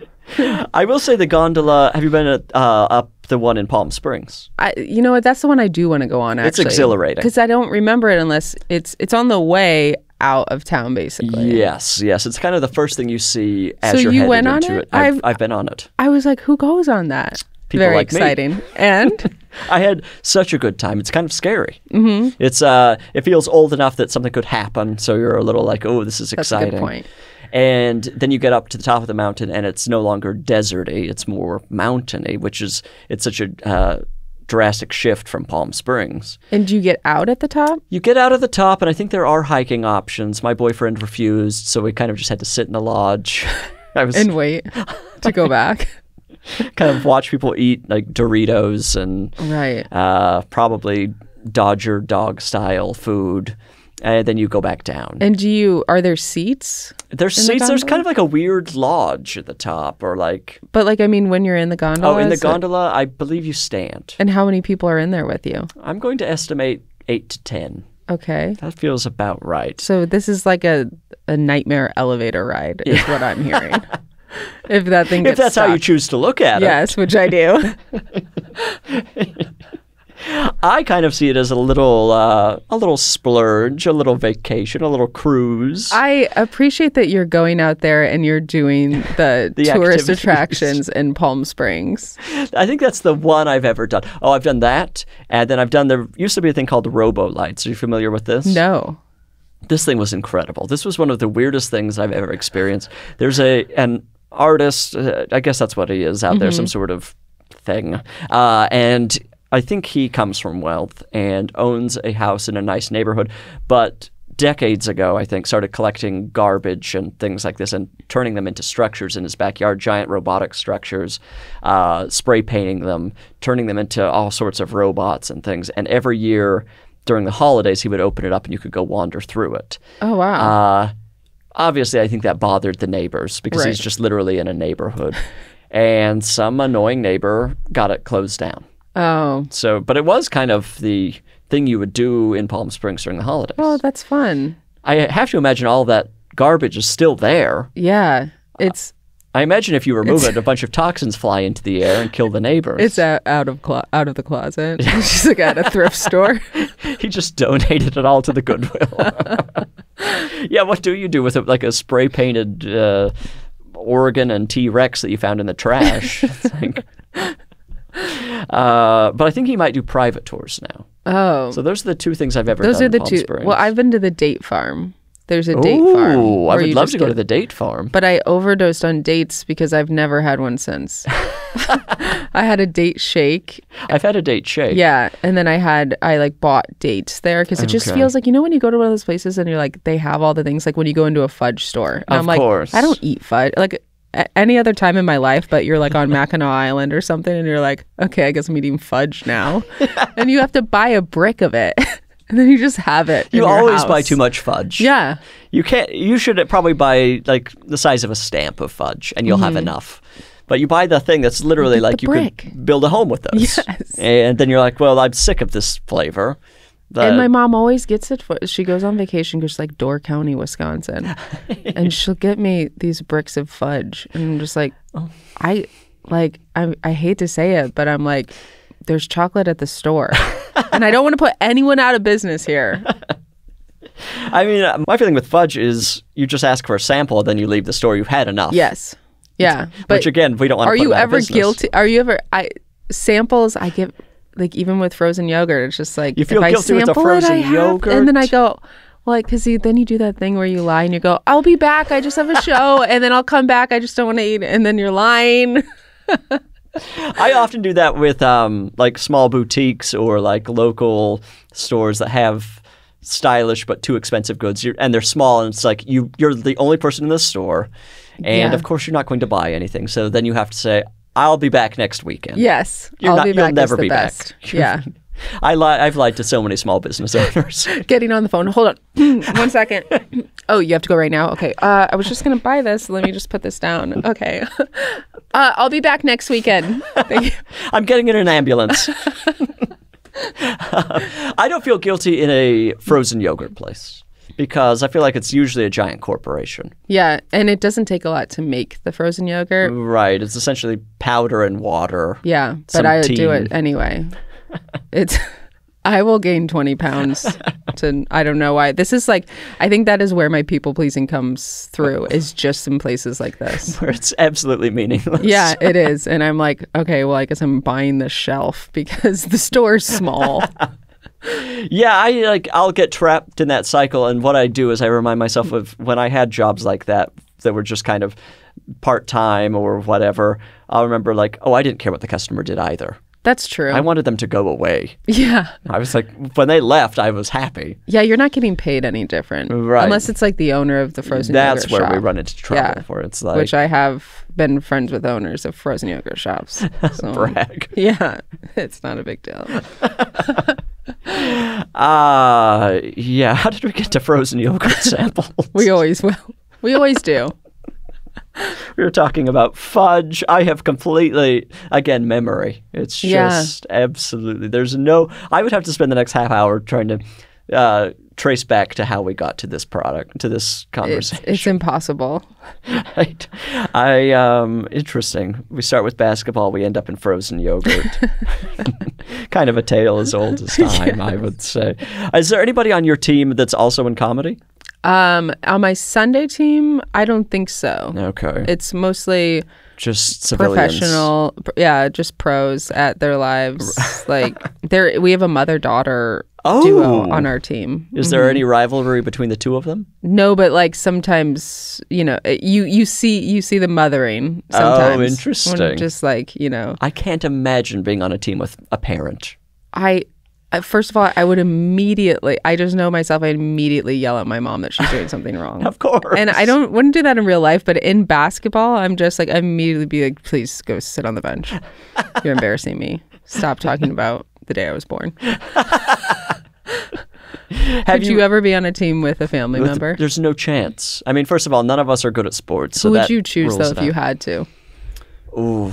[SPEAKER 1] I will say the gondola, have you been up the one in Palm Springs?
[SPEAKER 2] You know what, that's the one I do want to go on, actually.
[SPEAKER 1] It's exhilarating.
[SPEAKER 2] Because I don't remember it unless it's on the way out of town, basically.
[SPEAKER 1] Yes. It's kind of the first thing you see as
[SPEAKER 2] So
[SPEAKER 1] you're
[SPEAKER 2] you
[SPEAKER 1] headed
[SPEAKER 2] went on
[SPEAKER 1] into
[SPEAKER 2] it?
[SPEAKER 1] it. I've been on it.
[SPEAKER 2] I was like, who goes on that?
[SPEAKER 1] People
[SPEAKER 2] Very
[SPEAKER 1] like me.
[SPEAKER 2] exciting. And?
[SPEAKER 1] I had such a good time. It's kind of scary. Mm-hmm. It feels old enough that something could happen, so you're a little like, oh, this is exciting.
[SPEAKER 2] That's a good point.
[SPEAKER 1] And then you get up to the top of the mountain, and it's no longer deserty; it's more mountainy, it's such a drastic shift from Palm Springs.
[SPEAKER 2] And do you get out at the top?
[SPEAKER 1] You get out of the top, and I think there are hiking options. My boyfriend refused, so we kind of just had to sit in the lodge.
[SPEAKER 2] And wait to go back.
[SPEAKER 1] Kind of watch people eat like Doritos and probably Dodger dog style food, and then you go back down.
[SPEAKER 2] And are there seats?
[SPEAKER 1] There's seats. There's kind of like a weird lodge at the top, or like.
[SPEAKER 2] But like, I mean, when you're in the gondola.
[SPEAKER 1] Oh, in the gondola, I believe you stand.
[SPEAKER 2] And how many people are in there with you?
[SPEAKER 1] I'm going to estimate 8 to 10.
[SPEAKER 2] Okay.
[SPEAKER 1] That feels about right.
[SPEAKER 2] So this is like a nightmare elevator ride, is what I'm hearing. If that thing gets
[SPEAKER 1] If that's
[SPEAKER 2] stuck.
[SPEAKER 1] how you choose to look at it.
[SPEAKER 2] Yes, which I do.
[SPEAKER 1] I kind of see it as a little splurge, a little vacation, a little cruise.
[SPEAKER 2] I appreciate that you're going out there and you're doing the tourist
[SPEAKER 1] activities.
[SPEAKER 2] attractions in Palm Springs.
[SPEAKER 1] I think that's the one I've ever done. Oh, I've done that, and then there used to be a thing called the Robo Lights. Are you familiar with this?
[SPEAKER 2] No.
[SPEAKER 1] This thing was incredible. This was one of the weirdest things I've ever experienced. There's an artist, I guess that's what he is out there, some sort of thing, and I think he comes from wealth and owns a house in a nice neighborhood, but decades ago, I think, started collecting garbage and things like this and turning them into structures in his backyard, giant robotic structures, spray painting them, turning them into all sorts of robots and things. And every year during the holidays, he would open it up and you could go wander through it.
[SPEAKER 2] Oh, wow.
[SPEAKER 1] Obviously, I think that bothered the neighbors because he's just literally in a neighborhood. And some annoying neighbor got it closed down.
[SPEAKER 2] Oh.
[SPEAKER 1] So, but it was kind of the thing you would do in Palm Springs during the holidays.
[SPEAKER 2] Oh, that's fun.
[SPEAKER 1] I have to imagine all that garbage is still there.
[SPEAKER 2] Yeah.
[SPEAKER 1] I imagine if you remove it, a bunch of toxins fly into the air and kill the neighbors.
[SPEAKER 2] It's out of the closet. She's like at a thrift store.
[SPEAKER 1] He just donated it all to the Goodwill. Yeah, what do you do with it? Like a spray painted organ and T-Rex that you found in the trash. It's like, but I think he might do private tours now.
[SPEAKER 2] Oh.
[SPEAKER 1] So those are the two things I've ever done.
[SPEAKER 2] Those are the
[SPEAKER 1] in Palm
[SPEAKER 2] two.
[SPEAKER 1] Springs.
[SPEAKER 2] Well, I've been to the date farm. There's a date farm.
[SPEAKER 1] Oh, I
[SPEAKER 2] where
[SPEAKER 1] would
[SPEAKER 2] you
[SPEAKER 1] love
[SPEAKER 2] just
[SPEAKER 1] to go to the date farm.
[SPEAKER 2] But I overdosed on dates because I've never had one since. I had a date shake.
[SPEAKER 1] I've had a date shake.
[SPEAKER 2] Yeah. And then I bought dates there because it just feels like, when you go to one of those places and you're like, they have all the things, like when you go into a fudge store. And I'm like,
[SPEAKER 1] course.
[SPEAKER 2] I don't eat fudge. Like any other time in my life, but you're like on Mackinac Island or something and you're like, okay, I guess I'm eating fudge now. And you have to buy a brick of it. And then you just have it.
[SPEAKER 1] You
[SPEAKER 2] in your
[SPEAKER 1] always
[SPEAKER 2] house.
[SPEAKER 1] buy too much fudge.
[SPEAKER 2] Yeah.
[SPEAKER 1] You should probably buy like the size of a stamp of fudge and you'll have enough. But you buy the thing that's literally like you could build a home with those.
[SPEAKER 2] Yes.
[SPEAKER 1] And then you're like, well, I'm sick of this flavor.
[SPEAKER 2] And my mom always gets it. She goes on vacation, goes to like Door County, Wisconsin. And she'll get me these bricks of fudge. And I'm just like, I hate to say it, but I'm like, there's chocolate at the store. And I don't want to put anyone out of business here.
[SPEAKER 1] I mean, my feeling with fudge is you just ask for a sample, then you leave the store. You've had enough.
[SPEAKER 2] Yes. Yeah. But
[SPEAKER 1] which again, we don't want to
[SPEAKER 2] Are
[SPEAKER 1] put
[SPEAKER 2] you
[SPEAKER 1] them out of
[SPEAKER 2] ever
[SPEAKER 1] business.
[SPEAKER 2] guilty? Are you ever, samples I give, like even with frozen yogurt, it's just like,
[SPEAKER 1] You feel
[SPEAKER 2] if
[SPEAKER 1] guilty
[SPEAKER 2] I
[SPEAKER 1] with the
[SPEAKER 2] sample
[SPEAKER 1] frozen
[SPEAKER 2] it,
[SPEAKER 1] yogurt?
[SPEAKER 2] And then I go, well, because then you do that thing where you lie and you go, I'll be back. I just have a show. And then I'll come back. I just don't want to eat it. And then you're lying.
[SPEAKER 1] I often do that with like small boutiques or like local stores that have stylish but too expensive goods, and they're small, and it's like you're the only person in the store, and of course you're not going to buy anything. So then you have to say, "I'll be back next weekend."
[SPEAKER 2] Yes,
[SPEAKER 1] you'll
[SPEAKER 2] back
[SPEAKER 1] never
[SPEAKER 2] is the
[SPEAKER 1] be
[SPEAKER 2] best.
[SPEAKER 1] back.
[SPEAKER 2] Yeah.
[SPEAKER 1] I've lied to so many small business owners.
[SPEAKER 2] Getting on the phone. Hold on. 1 second. Oh, you have to go right now? Okay. I was just going to buy this. Let me just put this down. Okay. I'll be back next weekend. Thank you.
[SPEAKER 1] I'm getting in an ambulance. I don't feel guilty in a frozen yogurt place because I feel like it's usually a giant corporation.
[SPEAKER 2] Yeah, and it doesn't take a lot to make the frozen yogurt.
[SPEAKER 1] Right. It's essentially powder and water.
[SPEAKER 2] Yeah, but I do it anyway. I will gain 20 pounds I don't know why. This is like, I think that is where my people pleasing comes through, is just in places like this.
[SPEAKER 1] Where it's absolutely meaningless.
[SPEAKER 2] Yeah, it is. And I'm like, okay, well, I guess I'm buying this shelf because the store's small.
[SPEAKER 1] Yeah, I'll get trapped in that cycle, and what I do is I remind myself of when I had jobs like that were just kind of part-time or whatever. I'll remember like, oh, I didn't care what the customer did either.
[SPEAKER 2] That's true.
[SPEAKER 1] I wanted them to go away.
[SPEAKER 2] Yeah.
[SPEAKER 1] I was like, when they left, I was happy.
[SPEAKER 2] Yeah, you're not getting paid any different.
[SPEAKER 1] Right.
[SPEAKER 2] Unless it's like the owner of the frozen yogurt
[SPEAKER 1] That's where
[SPEAKER 2] shop.
[SPEAKER 1] we run into trouble for. It's like,
[SPEAKER 2] which I have been friends with owners of frozen yogurt shops. So,
[SPEAKER 1] brag.
[SPEAKER 2] Yeah, it's not a big deal.
[SPEAKER 1] Yeah. How did we get to frozen yogurt samples?
[SPEAKER 2] We always will. We always do.
[SPEAKER 1] We were talking about fudge. I have completely, again, memory. It's just absolutely, I would have to spend the next half hour trying to trace back to how we got to this product, to this conversation.
[SPEAKER 2] It's impossible.
[SPEAKER 1] Right. Interesting. We start with basketball, we end up in frozen yogurt. Kind of a tale as old as time, I would say. Is there anybody on your team that's also in comedy?
[SPEAKER 2] On my Sunday team, I don't think so.
[SPEAKER 1] Okay.
[SPEAKER 2] It's mostly
[SPEAKER 1] just civilians.
[SPEAKER 2] Professional, just pros at their lives. Like we have a mother-daughter duo on our team.
[SPEAKER 1] Is there any rivalry between the two of them?
[SPEAKER 2] No, but like sometimes, you see the mothering sometimes.
[SPEAKER 1] Oh, interesting.
[SPEAKER 2] Just like,
[SPEAKER 1] I can't imagine being on a team with a parent.
[SPEAKER 2] First of all, I just know myself, I immediately yell at my mom that she's doing something wrong.
[SPEAKER 1] Of course.
[SPEAKER 2] And I wouldn't do that in real life, but in basketball, I'm just like, I immediately be like, please go sit on the bench. You're embarrassing me. Stop talking about the day I was born. Could you ever be on a team with a family member?
[SPEAKER 1] There's no chance. I mean, first of all, none of us are good at sports.
[SPEAKER 2] Who would you choose, though, if you had to?
[SPEAKER 1] Ooh,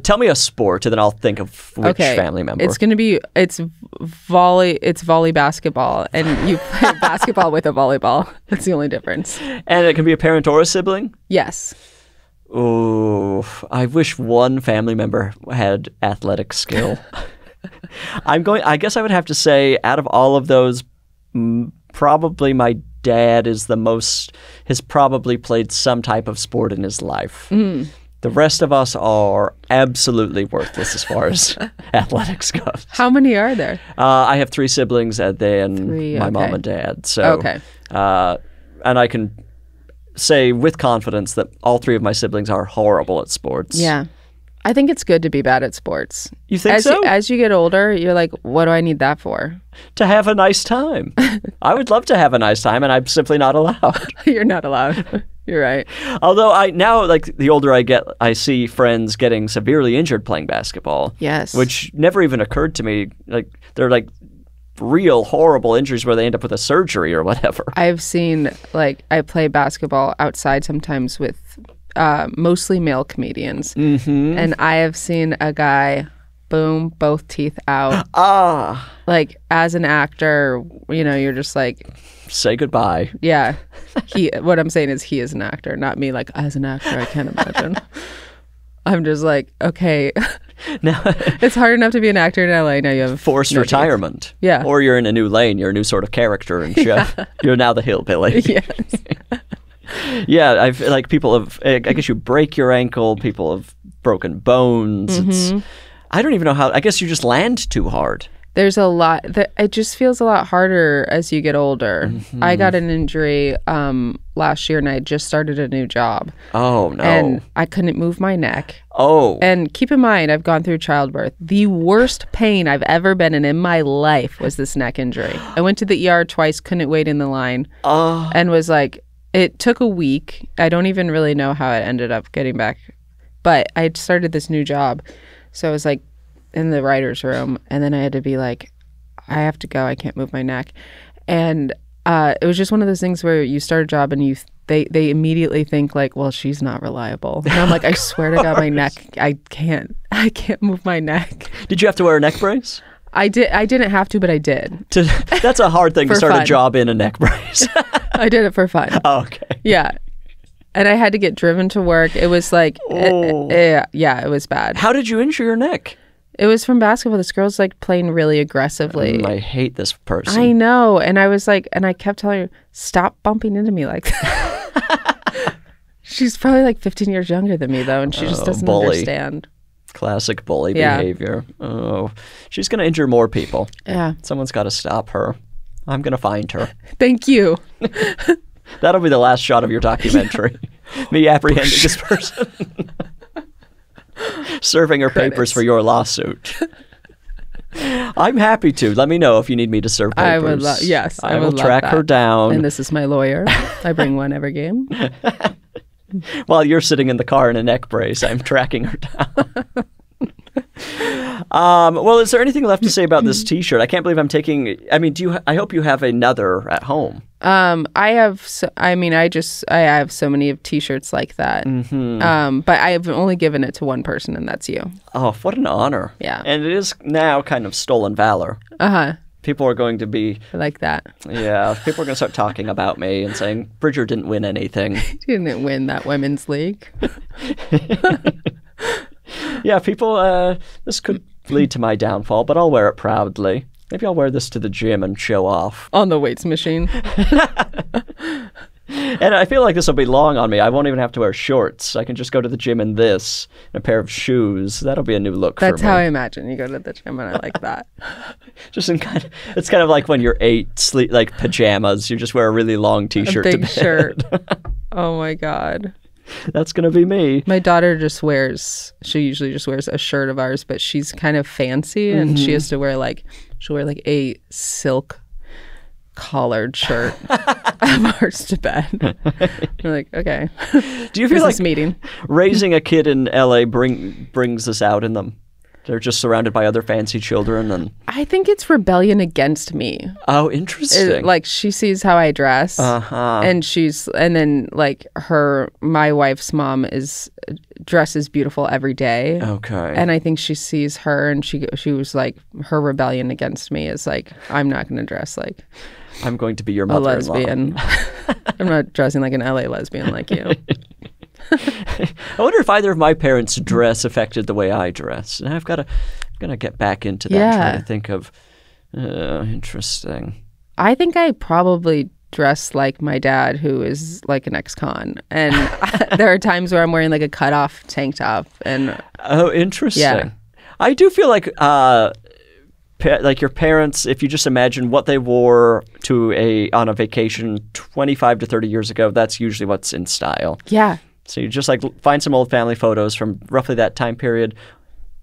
[SPEAKER 1] tell me a sport, and then I'll think of which family member.
[SPEAKER 2] It's volley basketball, and you play basketball with a volleyball. That's the only difference.
[SPEAKER 1] And it can be a parent or a sibling?
[SPEAKER 2] Yes.
[SPEAKER 1] Ooh, I wish one family member had athletic skill. I guess I would have to say, out of all of those, probably my dad has probably played some type of sport in his life. Mm. The rest of us are absolutely worthless as far as athletics goes.
[SPEAKER 2] How many are there?
[SPEAKER 1] I have 3 siblings and then my mom and dad. So, and I can say with confidence that all 3 of my siblings are horrible at sports.
[SPEAKER 2] Yeah. I think it's good to be bad at sports.
[SPEAKER 1] You think so?
[SPEAKER 2] As you get older, you're like, what do I need that for?
[SPEAKER 1] To have a nice time. I would love to have a nice time, and I'm simply not allowed.
[SPEAKER 2] You're not allowed. You're right.
[SPEAKER 1] Although the older I get, I see friends getting severely injured playing basketball.
[SPEAKER 2] Yes.
[SPEAKER 1] Which never even occurred to me. Like, they're like real horrible injuries where they end up with a surgery or whatever.
[SPEAKER 2] I've seen, I play basketball outside sometimes with mostly male comedians. Mm-hmm. And I have seen a guy, boom, both teeth out. Like, as an actor, you're just like,
[SPEAKER 1] say goodbye.
[SPEAKER 2] Yeah. What I'm saying is he is an actor, not me. Like, as an actor, I can't imagine. I'm just like, okay.
[SPEAKER 1] Now,
[SPEAKER 2] It's hard enough to be an actor in LA. Now you have
[SPEAKER 1] forced
[SPEAKER 2] no
[SPEAKER 1] retirement.
[SPEAKER 2] dates. Yeah.
[SPEAKER 1] Or you're in a new lane. You're a new sort of character and shit. You're now the hillbilly.
[SPEAKER 2] Yes.
[SPEAKER 1] Yeah, I've like people have. I guess you break your ankle. People have broken bones.
[SPEAKER 2] Mm-hmm.
[SPEAKER 1] I don't even know how. I guess you just land too hard.
[SPEAKER 2] There's a lot. It just feels a lot harder as you get older.
[SPEAKER 1] Mm-hmm.
[SPEAKER 2] I got an injury last year, and I just started a new job.
[SPEAKER 1] Oh no!
[SPEAKER 2] And I couldn't move my neck.
[SPEAKER 1] Oh.
[SPEAKER 2] And keep in mind, I've gone through childbirth. The worst pain I've ever been in my life was this neck injury. I went to the ER twice, couldn't wait in the line, and was like, it took a week. I don't even really know how it ended up getting back. But I had started this new job. So I was like in the writer's room, and then I had to be like, I have to go. I can't move my neck. And it was just one of those things where you start a job and they immediately think like, well, she's not reliable. And I'm like, I swear to God, my neck, I can't move my neck.
[SPEAKER 1] Did you have to wear a neck brace?
[SPEAKER 2] I didn't have to, but I did.
[SPEAKER 1] That's a hard thing to start
[SPEAKER 2] fun.
[SPEAKER 1] a job in a neck brace.
[SPEAKER 2] I did it for fun.
[SPEAKER 1] Oh, okay.
[SPEAKER 2] Yeah. And I had to get driven to work. It was like, yeah, it was bad.
[SPEAKER 1] How did you injure your neck?
[SPEAKER 2] It was from basketball. This girl's like playing really aggressively.
[SPEAKER 1] I hate this person.
[SPEAKER 2] I know. And I was like, and I kept telling her, stop bumping into me like that. She's probably like 15 years younger than me though. And she just doesn't understand.
[SPEAKER 1] Classic bully behavior. Oh, she's going to injure more people.
[SPEAKER 2] Yeah.
[SPEAKER 1] Someone's got to stop her. I'm going to find her.
[SPEAKER 2] Thank you.
[SPEAKER 1] That'll be the last shot of your documentary. Me apprehending this person. Serving her papers for your lawsuit. I'm happy to. Let me know if you need me to serve papers.
[SPEAKER 2] I would love, yes.
[SPEAKER 1] I will
[SPEAKER 2] would
[SPEAKER 1] track
[SPEAKER 2] love
[SPEAKER 1] her
[SPEAKER 2] that.
[SPEAKER 1] down.
[SPEAKER 2] And this is my lawyer. I bring one every game.
[SPEAKER 1] While you're sitting in the car in a neck brace, I'm tracking her down. Well, is there anything left to say about this T-shirt? I can't believe I'm taking. I mean, I hope you have another at home.
[SPEAKER 2] I have. I have so many of T-shirts like that. Mm-hmm. But I have only given it to one person, and that's you.
[SPEAKER 1] Oh, what an honor!
[SPEAKER 2] Yeah,
[SPEAKER 1] and it is now kind of stolen valor. People are going to be
[SPEAKER 2] I like that.
[SPEAKER 1] Yeah, people are going to start talking about me and saying Bridger didn't win anything.
[SPEAKER 2] She didn't win that women's league.
[SPEAKER 1] Yeah, people. This could lead to my downfall, but I'll wear it proudly. Maybe I'll wear this to the gym and show off.
[SPEAKER 2] On the weights machine.
[SPEAKER 1] And I feel like this will be long on me. I won't even have to wear shorts. I can just go to the gym in this, and a pair of shoes. That'll be a new look for me.
[SPEAKER 2] That's how I imagine you go to the gym, and I like that.
[SPEAKER 1] Just in it's kind of like when you're 8, sleep like pajamas. You just wear a really long T-shirt
[SPEAKER 2] a
[SPEAKER 1] to
[SPEAKER 2] big
[SPEAKER 1] bed.
[SPEAKER 2] shirt. Oh my God.
[SPEAKER 1] That's going to be me.
[SPEAKER 2] My daughter she usually just wears a shirt of ours, but she's kind of fancy, and she has to wear she'll wear a silk collared shirt of ours to bed. We're like, okay.
[SPEAKER 1] Do you feel like
[SPEAKER 2] meeting?
[SPEAKER 1] Raising a kid in LA brings this out in them? They're just surrounded by other fancy children, and
[SPEAKER 2] I think it's rebellion against me.
[SPEAKER 1] Oh, interesting.
[SPEAKER 2] She sees how I dress, and then my wife's mom dresses beautiful every day.
[SPEAKER 1] Okay.
[SPEAKER 2] And I think she sees her, and she was like, her rebellion against me is like, I'm not going to dress like
[SPEAKER 1] I'm going to be your
[SPEAKER 2] a
[SPEAKER 1] mother-in-law.
[SPEAKER 2] lesbian. I'm not dressing like an LA lesbian like you.
[SPEAKER 1] I wonder if either of my parents' dress affected the way I dress. And I'm gonna get back into that.
[SPEAKER 2] Yeah.
[SPEAKER 1] Trying to think of interesting.
[SPEAKER 2] I think I probably dress like my dad, who is like an ex-con, and there are times where I'm wearing like a cut-off tank top. And
[SPEAKER 1] oh, interesting.
[SPEAKER 2] Yeah.
[SPEAKER 1] I do feel like your parents, if you just imagine what they wore on a vacation 25 to 30 years ago, that's usually what's in style.
[SPEAKER 2] Yeah.
[SPEAKER 1] So you just find some old family photos from roughly that time period.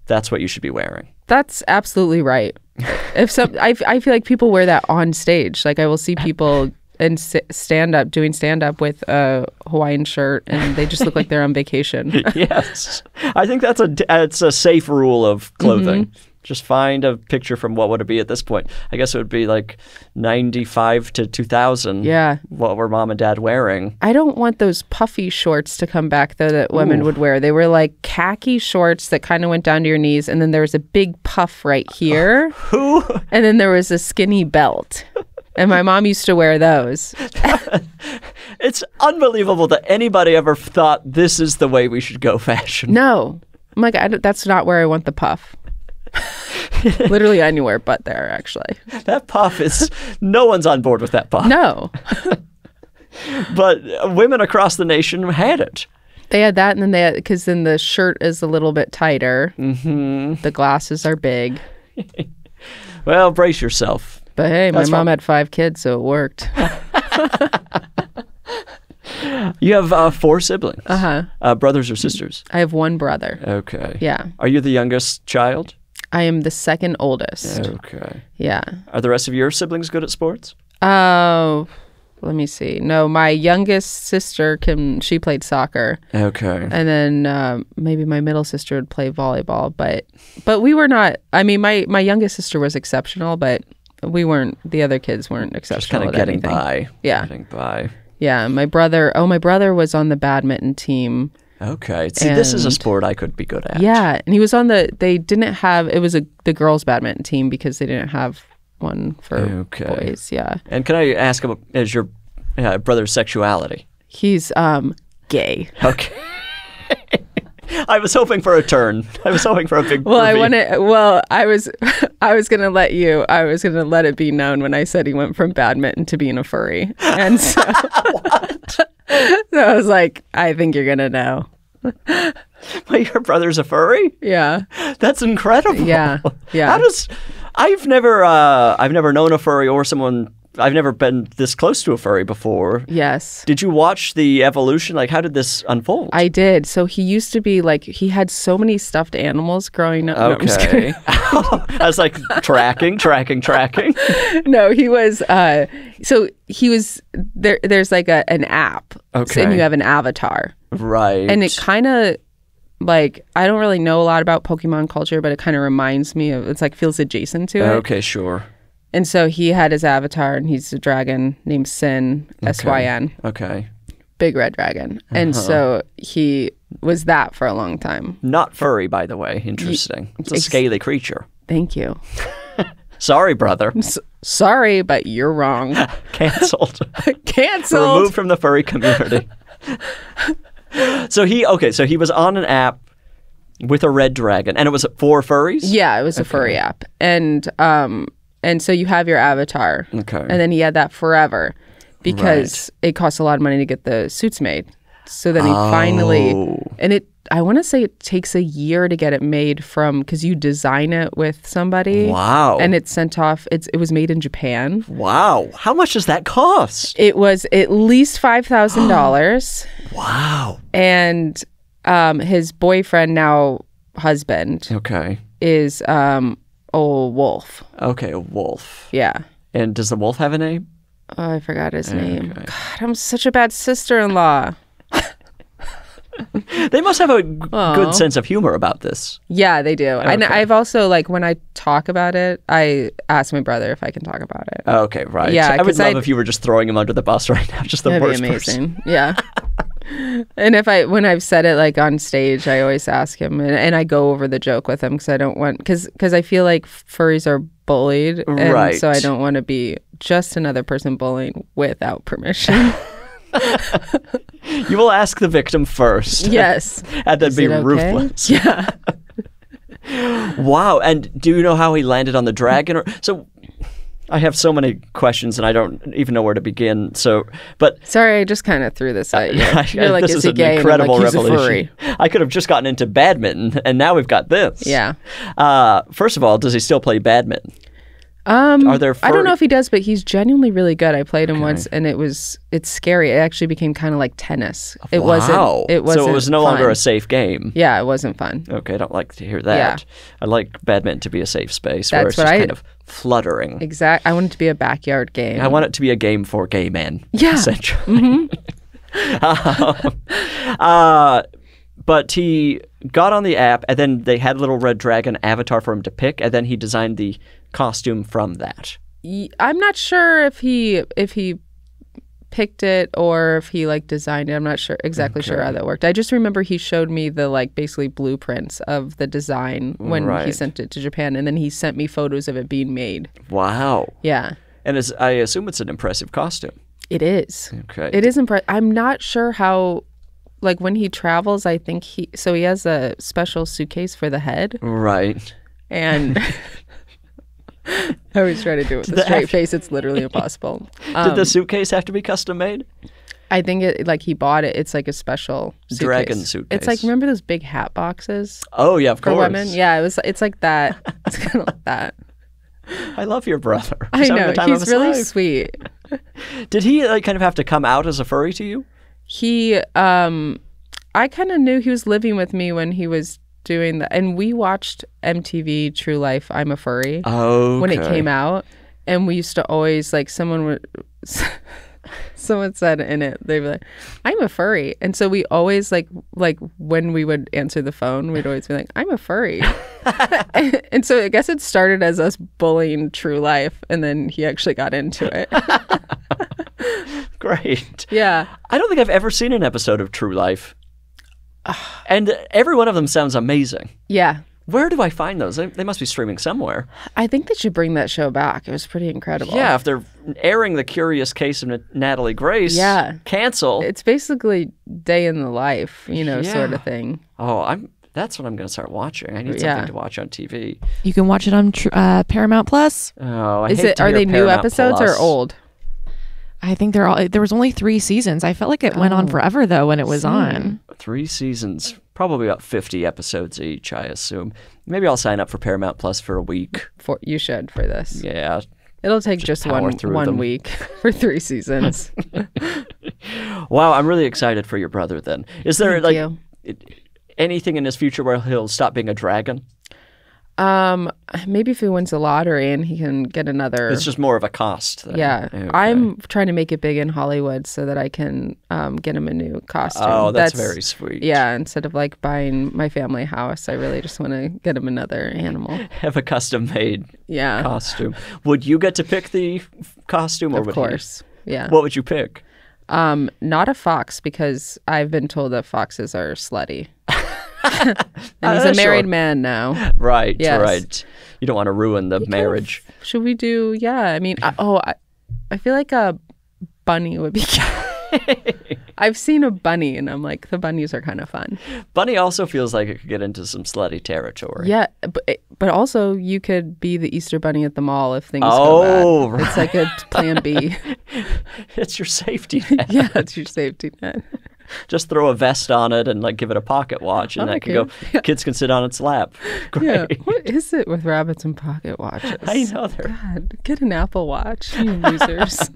[SPEAKER 1] That's what you should be wearing.
[SPEAKER 2] That's absolutely right. I feel like people wear that on stage. Like I will see people doing stand up with a Hawaiian shirt, and they just look like they're on vacation.
[SPEAKER 1] Yes, I think it's a safe rule of clothing. Mm-hmm. Just find a picture from what would it be at this point? I guess it would be like 95 to 2000.
[SPEAKER 2] Yeah.
[SPEAKER 1] What were mom and dad wearing?
[SPEAKER 2] I don't want those puffy shorts to come back, though, that women would wear. They were like khaki shorts that kind of went down to your knees, and then there was a big puff right here.
[SPEAKER 1] Who?
[SPEAKER 2] And then there was a skinny belt. And my mom used to wear those.
[SPEAKER 1] It's unbelievable that anybody ever thought this is the way we should go fashion.
[SPEAKER 2] No. I'm like, that's not where I want the puff. Literally anywhere but there, actually.
[SPEAKER 1] That puff is, no one's on board with that puff.
[SPEAKER 2] No.
[SPEAKER 1] But women across the nation had it.
[SPEAKER 2] They had that, and then because then the shirt is a little bit tighter. Mm-hmm. The glasses are big.
[SPEAKER 1] Well, brace yourself.
[SPEAKER 2] But hey, my mom had 5 kids, so it worked.
[SPEAKER 1] You have 4 siblings. Brothers or sisters?
[SPEAKER 2] I have 1 brother.
[SPEAKER 1] Okay.
[SPEAKER 2] Yeah.
[SPEAKER 1] Are you the youngest child?
[SPEAKER 2] I am the second oldest.
[SPEAKER 1] Okay.
[SPEAKER 2] Yeah.
[SPEAKER 1] Are the rest of your siblings good at sports?
[SPEAKER 2] Let me see. No, my youngest sister she played soccer.
[SPEAKER 1] Okay.
[SPEAKER 2] And then maybe my middle sister would play volleyball, but we were not. I mean, my youngest sister was exceptional, but we weren't. The other kids weren't exceptional.
[SPEAKER 1] Just kind of getting by.
[SPEAKER 2] Yeah.
[SPEAKER 1] Getting by.
[SPEAKER 2] Yeah. My brother was on the badminton team.
[SPEAKER 1] Okay. See, this is a sport I could be good at.
[SPEAKER 2] Yeah, and he was on they didn't have. It was the girls' badminton team because they didn't have one for boys. Yeah.
[SPEAKER 1] And can I ask about your brother's sexuality?
[SPEAKER 2] He's gay.
[SPEAKER 1] Okay. I was hoping for a turn. I was hoping for a big.
[SPEAKER 2] Well, I was gonna let it be known when I said he went from badminton to being a furry, and so
[SPEAKER 1] what?
[SPEAKER 2] So I was like, I think you're gonna know.
[SPEAKER 1] Wait, your brother's a furry?
[SPEAKER 2] Yeah.
[SPEAKER 1] That's incredible.
[SPEAKER 2] Yeah.
[SPEAKER 1] How does? I've never known a furry or someone. I've never been this close to a furry before.
[SPEAKER 2] Yes.
[SPEAKER 1] Did you watch the evolution? Like, how did this unfold?
[SPEAKER 2] I did. So he used to be like, he had so many stuffed animals growing up.
[SPEAKER 1] Okay.
[SPEAKER 2] No,
[SPEAKER 1] I was like, tracking.
[SPEAKER 2] No, he was, so he was, there's like an app.
[SPEAKER 1] Okay.
[SPEAKER 2] And you have an avatar.
[SPEAKER 1] Right.
[SPEAKER 2] And it kind of, like, I don't really know a lot about Pokemon culture, but it kind of reminds me of, it's like, feels adjacent to it.
[SPEAKER 1] Okay, sure.
[SPEAKER 2] And so he had his avatar, and he's a dragon named Sin, S-Y-N.
[SPEAKER 1] Okay.
[SPEAKER 2] Big red dragon. And so he was that for a long time.
[SPEAKER 1] Not furry, by the way. Interesting. It's a scaly creature.
[SPEAKER 2] Thank you.
[SPEAKER 1] Sorry, brother.
[SPEAKER 2] Sorry, but you're wrong.
[SPEAKER 1] Canceled.
[SPEAKER 2] Canceled.
[SPEAKER 1] Removed from the furry community. So he was on an app with a red dragon, and it was for furries?
[SPEAKER 2] Yeah, it was a furry app. And so you have your avatar.
[SPEAKER 1] Okay.
[SPEAKER 2] And then he had that forever because it costs a lot of money to get the suits made. So then he finally, and I want to say it takes a year to get it made because you design it with somebody.
[SPEAKER 1] Wow.
[SPEAKER 2] And it's sent off. It was made in Japan.
[SPEAKER 1] Wow. How much does that cost?
[SPEAKER 2] It was at least $5,000.
[SPEAKER 1] Wow.
[SPEAKER 2] And his boyfriend, now husband, is Wolf.
[SPEAKER 1] Okay, a wolf.
[SPEAKER 2] Yeah.
[SPEAKER 1] And does the wolf have a name?
[SPEAKER 2] Oh, I forgot his name. God, I'm such a bad sister-in-law.
[SPEAKER 1] They must have a good sense of humor about this.
[SPEAKER 2] Yeah, they do.
[SPEAKER 1] Okay.
[SPEAKER 2] And I've also, like, when I talk about it, I ask my brother if I can talk about it.
[SPEAKER 1] Okay, right.
[SPEAKER 2] Yeah,
[SPEAKER 1] I would love if you were just throwing him under the bus right now. Just the worst person.
[SPEAKER 2] Yeah. And when I've said it, like, on stage, I always ask him, and I go over the joke with him because I don't want, because I feel like furries are bullied, and so I don't want to be just another person bullying without permission.
[SPEAKER 1] You will ask the victim first.
[SPEAKER 2] Yes.
[SPEAKER 1] And then be ruthless.
[SPEAKER 2] Yeah.
[SPEAKER 1] Wow. And do you know how he landed on the dragon? So I have so many questions and I don't even know where to begin. But
[SPEAKER 2] sorry, I just kind of threw this at you. You're like,
[SPEAKER 1] this
[SPEAKER 2] is
[SPEAKER 1] is
[SPEAKER 2] he
[SPEAKER 1] an
[SPEAKER 2] gay?
[SPEAKER 1] incredible
[SPEAKER 2] and I'm like,
[SPEAKER 1] revelation.
[SPEAKER 2] He's a furry.
[SPEAKER 1] I could have just gotten into badminton, and now we've got this.
[SPEAKER 2] Yeah.
[SPEAKER 1] First of all, does he still play badminton?
[SPEAKER 2] Are there I don't know if he does, but he's genuinely really good. I played him once, and it's scary. It actually became kind of like tennis. It wasn't. So it was no
[SPEAKER 1] longer a safe game.
[SPEAKER 2] Yeah, it wasn't fun.
[SPEAKER 1] Okay, I don't like to hear that.
[SPEAKER 2] Yeah.
[SPEAKER 1] I like badminton to be a safe space
[SPEAKER 2] That's
[SPEAKER 1] where it's just kind of fluttering.
[SPEAKER 2] Exactly. I want it to be a backyard game.
[SPEAKER 1] I want it to be a game for gay men.
[SPEAKER 2] Yeah.
[SPEAKER 1] Essentially. But he got on the app, and then they had a little red dragon avatar for him to pick, and then he designed the costume from that.
[SPEAKER 2] I'm not sure if he picked it or if he like designed it. I'm not sure exactly sure how that worked. I just remember he showed me the like basically blueprints of the design when he sent it to Japan, and then he sent me photos of it being made.
[SPEAKER 1] Wow.
[SPEAKER 2] Yeah.
[SPEAKER 1] And I assume it's an impressive costume.
[SPEAKER 2] It is.
[SPEAKER 1] Okay.
[SPEAKER 2] It is impressive. I'm not sure how like when he travels, I think he has a special suitcase for the head.
[SPEAKER 1] Right.
[SPEAKER 2] And I always try to do it with a straight face. It's literally impossible.
[SPEAKER 1] Did the suitcase have to be custom made?
[SPEAKER 2] I think he bought it. It's like a special suitcase.
[SPEAKER 1] Dragon suitcase.
[SPEAKER 2] It's like, remember those big hat boxes?
[SPEAKER 1] Oh, yeah, of course.
[SPEAKER 2] For women? Yeah, it's like that. It's kind of like that.
[SPEAKER 1] I love your brother.
[SPEAKER 2] I know. He's really sweet.
[SPEAKER 1] Did he like kind of have to come out as a furry to you?
[SPEAKER 2] He, I kind of knew he was living with me when he was doing that. And we watched MTV True Life, I'm a Furry, when it came out. And we used to always, like, someone said in it, they'd be like, I'm a furry. And so we always, like when we would answer the phone, we'd always be like, I'm a furry. and so I guess it started as us bullying True Life, and then he actually got into it.
[SPEAKER 1] Great.
[SPEAKER 2] Yeah.
[SPEAKER 1] I don't think I've ever seen an episode of True Life. And every one of them sounds amazing.
[SPEAKER 2] Yeah.
[SPEAKER 1] Where do I find those? They must be streaming somewhere.
[SPEAKER 2] I think they should bring that show back. It was pretty incredible.
[SPEAKER 1] Yeah, if they're airing The Curious Case of Natalie Grace, cancel.
[SPEAKER 2] It's basically day in the life, sort of thing.
[SPEAKER 1] Oh, that's what I'm going to start watching. I need something to watch on TV.
[SPEAKER 3] You can watch it on Paramount Plus.
[SPEAKER 1] Oh,
[SPEAKER 2] Are they new episodes or old?
[SPEAKER 3] I think there was only 3 seasons. I felt like it went on forever though when it was on.
[SPEAKER 1] 3 seasons, probably about 50 episodes each, I assume. Maybe I'll sign up for Paramount Plus for a week.
[SPEAKER 2] You should for this.
[SPEAKER 1] Yeah.
[SPEAKER 2] It'll take just one week for 3 seasons.
[SPEAKER 1] Wow, I'm really excited for your brother then. Is there anything in his future where he'll stop being a dragon?
[SPEAKER 2] Maybe if he wins the lottery and he can get another.
[SPEAKER 1] It's just more of a cost then.
[SPEAKER 2] Yeah.
[SPEAKER 1] Okay.
[SPEAKER 2] I'm trying to make it big in Hollywood so that I can get him a new costume.
[SPEAKER 1] Oh, that's very sweet.
[SPEAKER 2] Yeah, instead of like buying my family house, I really just want to get him another animal.
[SPEAKER 1] Have a custom made costume. Would you get to pick the costume, or
[SPEAKER 2] of course. Yeah.
[SPEAKER 1] What would you pick?
[SPEAKER 2] Not a fox, because I've been told that foxes are slutty. And he's a married man now.
[SPEAKER 1] Right,
[SPEAKER 2] yes.
[SPEAKER 1] Right. You don't want to ruin the marriage.
[SPEAKER 2] Should we do, I mean, I feel like a bunny would be cute. I've seen a bunny, and I'm like, the bunnies are kind of fun.
[SPEAKER 1] Bunny also feels like it could get into some slutty territory.
[SPEAKER 2] Yeah, but also you could be the Easter bunny at the mall if things go bad.
[SPEAKER 1] Right.
[SPEAKER 2] It's like a plan B.
[SPEAKER 1] It's your safety net.
[SPEAKER 2] Yeah, it's your safety net.
[SPEAKER 1] Just throw a vest on it and like give it a pocket watch, and that can go. Yeah. Kids can sit on its lap. Great.
[SPEAKER 2] Yeah. What is it with rabbits and pocket watches?
[SPEAKER 1] I know
[SPEAKER 2] God, get an Apple Watch, you losers.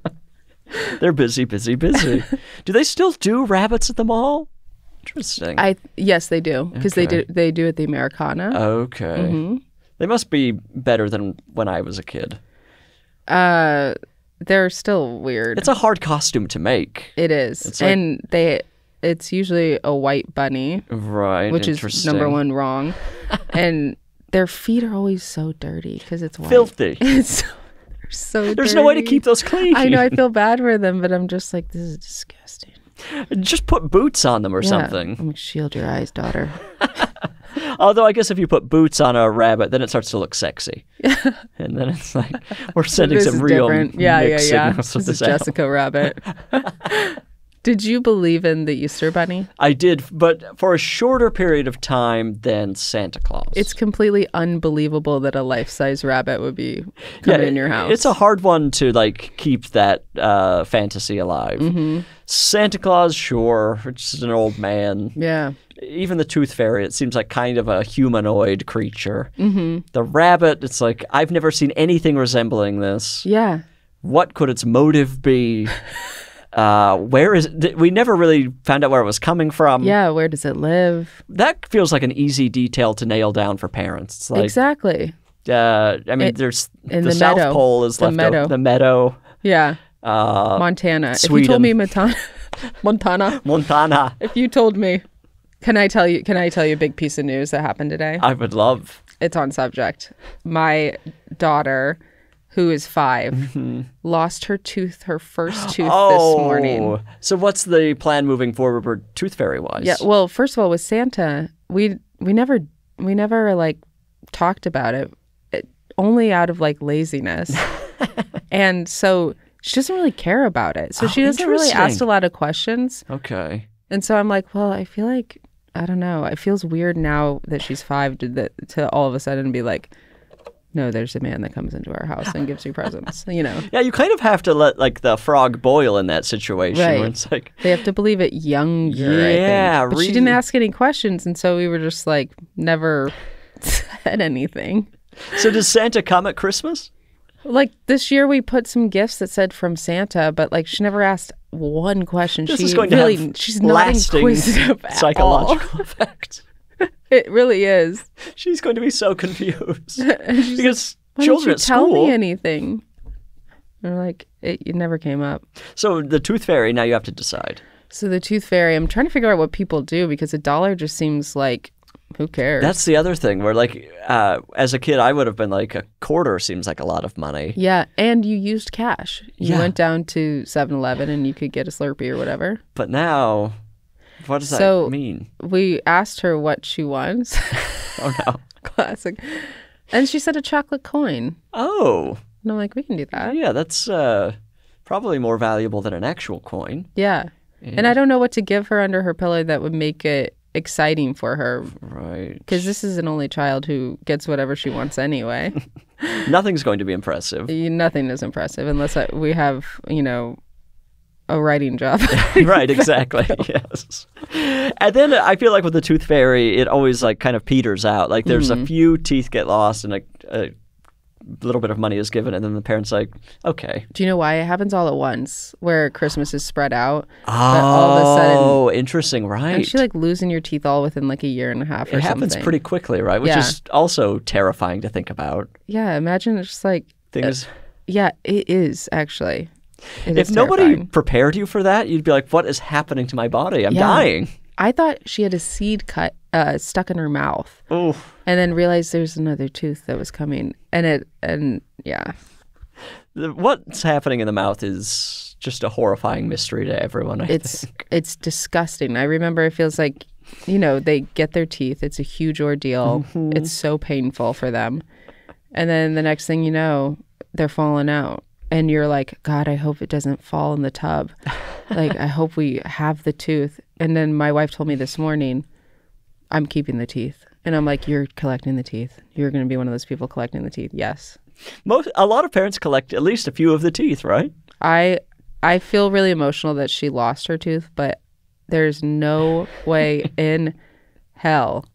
[SPEAKER 1] They're busy. Do they still do rabbits at the mall? Interesting.
[SPEAKER 2] Yes, they do, because they do at the Americana.
[SPEAKER 1] Okay. Mm-hmm. They must be better than when I was a kid.
[SPEAKER 2] They're still weird.
[SPEAKER 1] It's a hard costume to make.
[SPEAKER 2] It is. It's like, and it's usually a white bunny.
[SPEAKER 1] Right.
[SPEAKER 2] Which is number one wrong. And their feet are always so dirty because it's white.
[SPEAKER 1] Filthy.
[SPEAKER 2] It's so dirty.
[SPEAKER 1] There's no way to keep those clean.
[SPEAKER 2] I know. I feel bad for them, but I'm just like, this is disgusting.
[SPEAKER 1] Just put boots on them or something.
[SPEAKER 2] I'm like, shield your eyes, daughter.
[SPEAKER 1] Although I guess if you put boots on a rabbit, then it starts to look sexy. And then it's like, we're sending some real mixed signals with this
[SPEAKER 2] Jessica Rabbit. Did you believe in the Easter Bunny?
[SPEAKER 1] I did, but for a shorter period of time than Santa Claus.
[SPEAKER 2] It's completely unbelievable that a life-size rabbit would be coming in your house.
[SPEAKER 1] It's a hard one to like keep that fantasy alive. Mm-hmm. Santa Claus, sure, it's just an old man.
[SPEAKER 2] Yeah.
[SPEAKER 1] Even the Tooth Fairy, it seems like kind of a humanoid creature. Mm-hmm. The rabbit, it's like, I've never seen anything resembling this.
[SPEAKER 2] Yeah.
[SPEAKER 1] What could its motive be? Where is it? We never really found out where it was coming from.
[SPEAKER 2] Yeah, where does it live?
[SPEAKER 1] That feels like an easy detail to nail down for parents. It's like,
[SPEAKER 2] exactly.
[SPEAKER 1] I mean, there's
[SPEAKER 2] in
[SPEAKER 1] the South
[SPEAKER 2] meadow.
[SPEAKER 1] Pole is left over. The meadow.
[SPEAKER 2] Yeah. Montana.
[SPEAKER 1] Sweden.
[SPEAKER 2] If you told me Montana.
[SPEAKER 1] Montana.
[SPEAKER 2] If you told me, can I tell you a big piece of news that happened today?
[SPEAKER 1] I would love.
[SPEAKER 2] It's on subject. My daughter, who is 5, lost her first tooth this morning.
[SPEAKER 1] So what's the plan moving forward Tooth Fairy wise?
[SPEAKER 2] Yeah, well, first of all, with Santa, we never like talked about it only out of like laziness. And so she doesn't really care about it. So she doesn't really ask a lot of questions.
[SPEAKER 1] Okay.
[SPEAKER 2] And so I'm like, well, I feel like, I don't know. It feels weird now that she's 5 to all of a sudden be like, no, there's a man that comes into our house and gives you presents, you know?
[SPEAKER 1] Yeah, you kind of have to let like the frog boil in that situation.
[SPEAKER 2] Right.
[SPEAKER 1] Where it's like,
[SPEAKER 2] They have to believe it younger,
[SPEAKER 1] Yeah,
[SPEAKER 2] I think. But she didn't ask any questions, and so we were just like, never said anything.
[SPEAKER 1] so does Santa come at Christmas?
[SPEAKER 2] Like this year we put some gifts that said from Santa, but like she never asked one question.
[SPEAKER 1] This
[SPEAKER 2] she
[SPEAKER 1] is going
[SPEAKER 2] really,
[SPEAKER 1] to have
[SPEAKER 2] she's not
[SPEAKER 1] lasting
[SPEAKER 2] inquisitive at
[SPEAKER 1] psychological effect.
[SPEAKER 2] all. It really is.
[SPEAKER 1] She's going to be so confused
[SPEAKER 2] She's
[SPEAKER 1] because
[SPEAKER 2] Why
[SPEAKER 1] children
[SPEAKER 2] didn't
[SPEAKER 1] at
[SPEAKER 2] you tell
[SPEAKER 1] school.
[SPEAKER 2] me anything? They're like, it never came up.
[SPEAKER 1] So the tooth fairy, now you have to decide.
[SPEAKER 2] So the tooth fairy, I'm trying to figure out what people do because $1 just seems like, who cares?
[SPEAKER 1] That's the other thing where like as a kid I would have been like a quarter seems like a lot of money.
[SPEAKER 2] Yeah, and you used cash. You
[SPEAKER 1] Yeah.
[SPEAKER 2] went down to 7-Eleven and you could get a Slurpee or whatever.
[SPEAKER 1] But now, what does
[SPEAKER 2] So-
[SPEAKER 1] that mean?
[SPEAKER 2] We asked her what she wants.
[SPEAKER 1] Oh no.
[SPEAKER 2] Classic. And she said a chocolate coin.
[SPEAKER 1] Oh,
[SPEAKER 2] And I'm like, we can do that.
[SPEAKER 1] yeah, that's probably more valuable than an actual coin.
[SPEAKER 2] Yeah. And I don't know what to give her under her pillow that would make it exciting for her.
[SPEAKER 1] Right.
[SPEAKER 2] Because this is an only child who gets whatever she wants anyway.
[SPEAKER 1] Nothing's going to be impressive.
[SPEAKER 2] Nothing is impressive unless we have, you know, a writing job.
[SPEAKER 1] Right, exactly. Yes. And then I feel like with the tooth fairy, it always like kind of peters out. Like there's a few teeth get lost and a little bit of money is given, and then the parents like, okay.
[SPEAKER 2] Do you know why? It happens all at once, where Christmas is spread out.
[SPEAKER 1] Oh,
[SPEAKER 2] But all of a sudden,
[SPEAKER 1] interesting, right?
[SPEAKER 2] aren't you like losing your teeth all within like a year and a half or
[SPEAKER 1] it
[SPEAKER 2] something?
[SPEAKER 1] happens pretty quickly, right? Which
[SPEAKER 2] Yeah.
[SPEAKER 1] is also terrifying to think about.
[SPEAKER 2] Yeah, imagine it's just like,
[SPEAKER 1] Things.
[SPEAKER 2] yeah, it is actually. It
[SPEAKER 1] If
[SPEAKER 2] is
[SPEAKER 1] nobody
[SPEAKER 2] terrifying.
[SPEAKER 1] prepared you for that, you'd be like, what is happening to my body? I'm
[SPEAKER 2] Yeah.
[SPEAKER 1] dying.
[SPEAKER 2] I thought she had a seed cut stuck in her mouth,
[SPEAKER 1] Oh,
[SPEAKER 2] and then realized there's another tooth that was coming, and yeah,
[SPEAKER 1] what's happening in the mouth is just a horrifying mystery to everyone, I think.
[SPEAKER 2] it's disgusting. I remember it feels like, you know, they get their teeth. It's a huge ordeal. It's so painful for them, and then the next thing you know, they're falling out. And you're like, God, I hope it doesn't fall in the tub. Like, I hope we have the tooth. And then my wife told me this morning, I'm keeping the teeth. And I'm like, you're collecting the teeth. You're going to be one of those people collecting the teeth. Yes.
[SPEAKER 1] A lot of parents collect at least a few of the teeth, right?
[SPEAKER 2] I feel really emotional that she lost her tooth, but there's no way in hell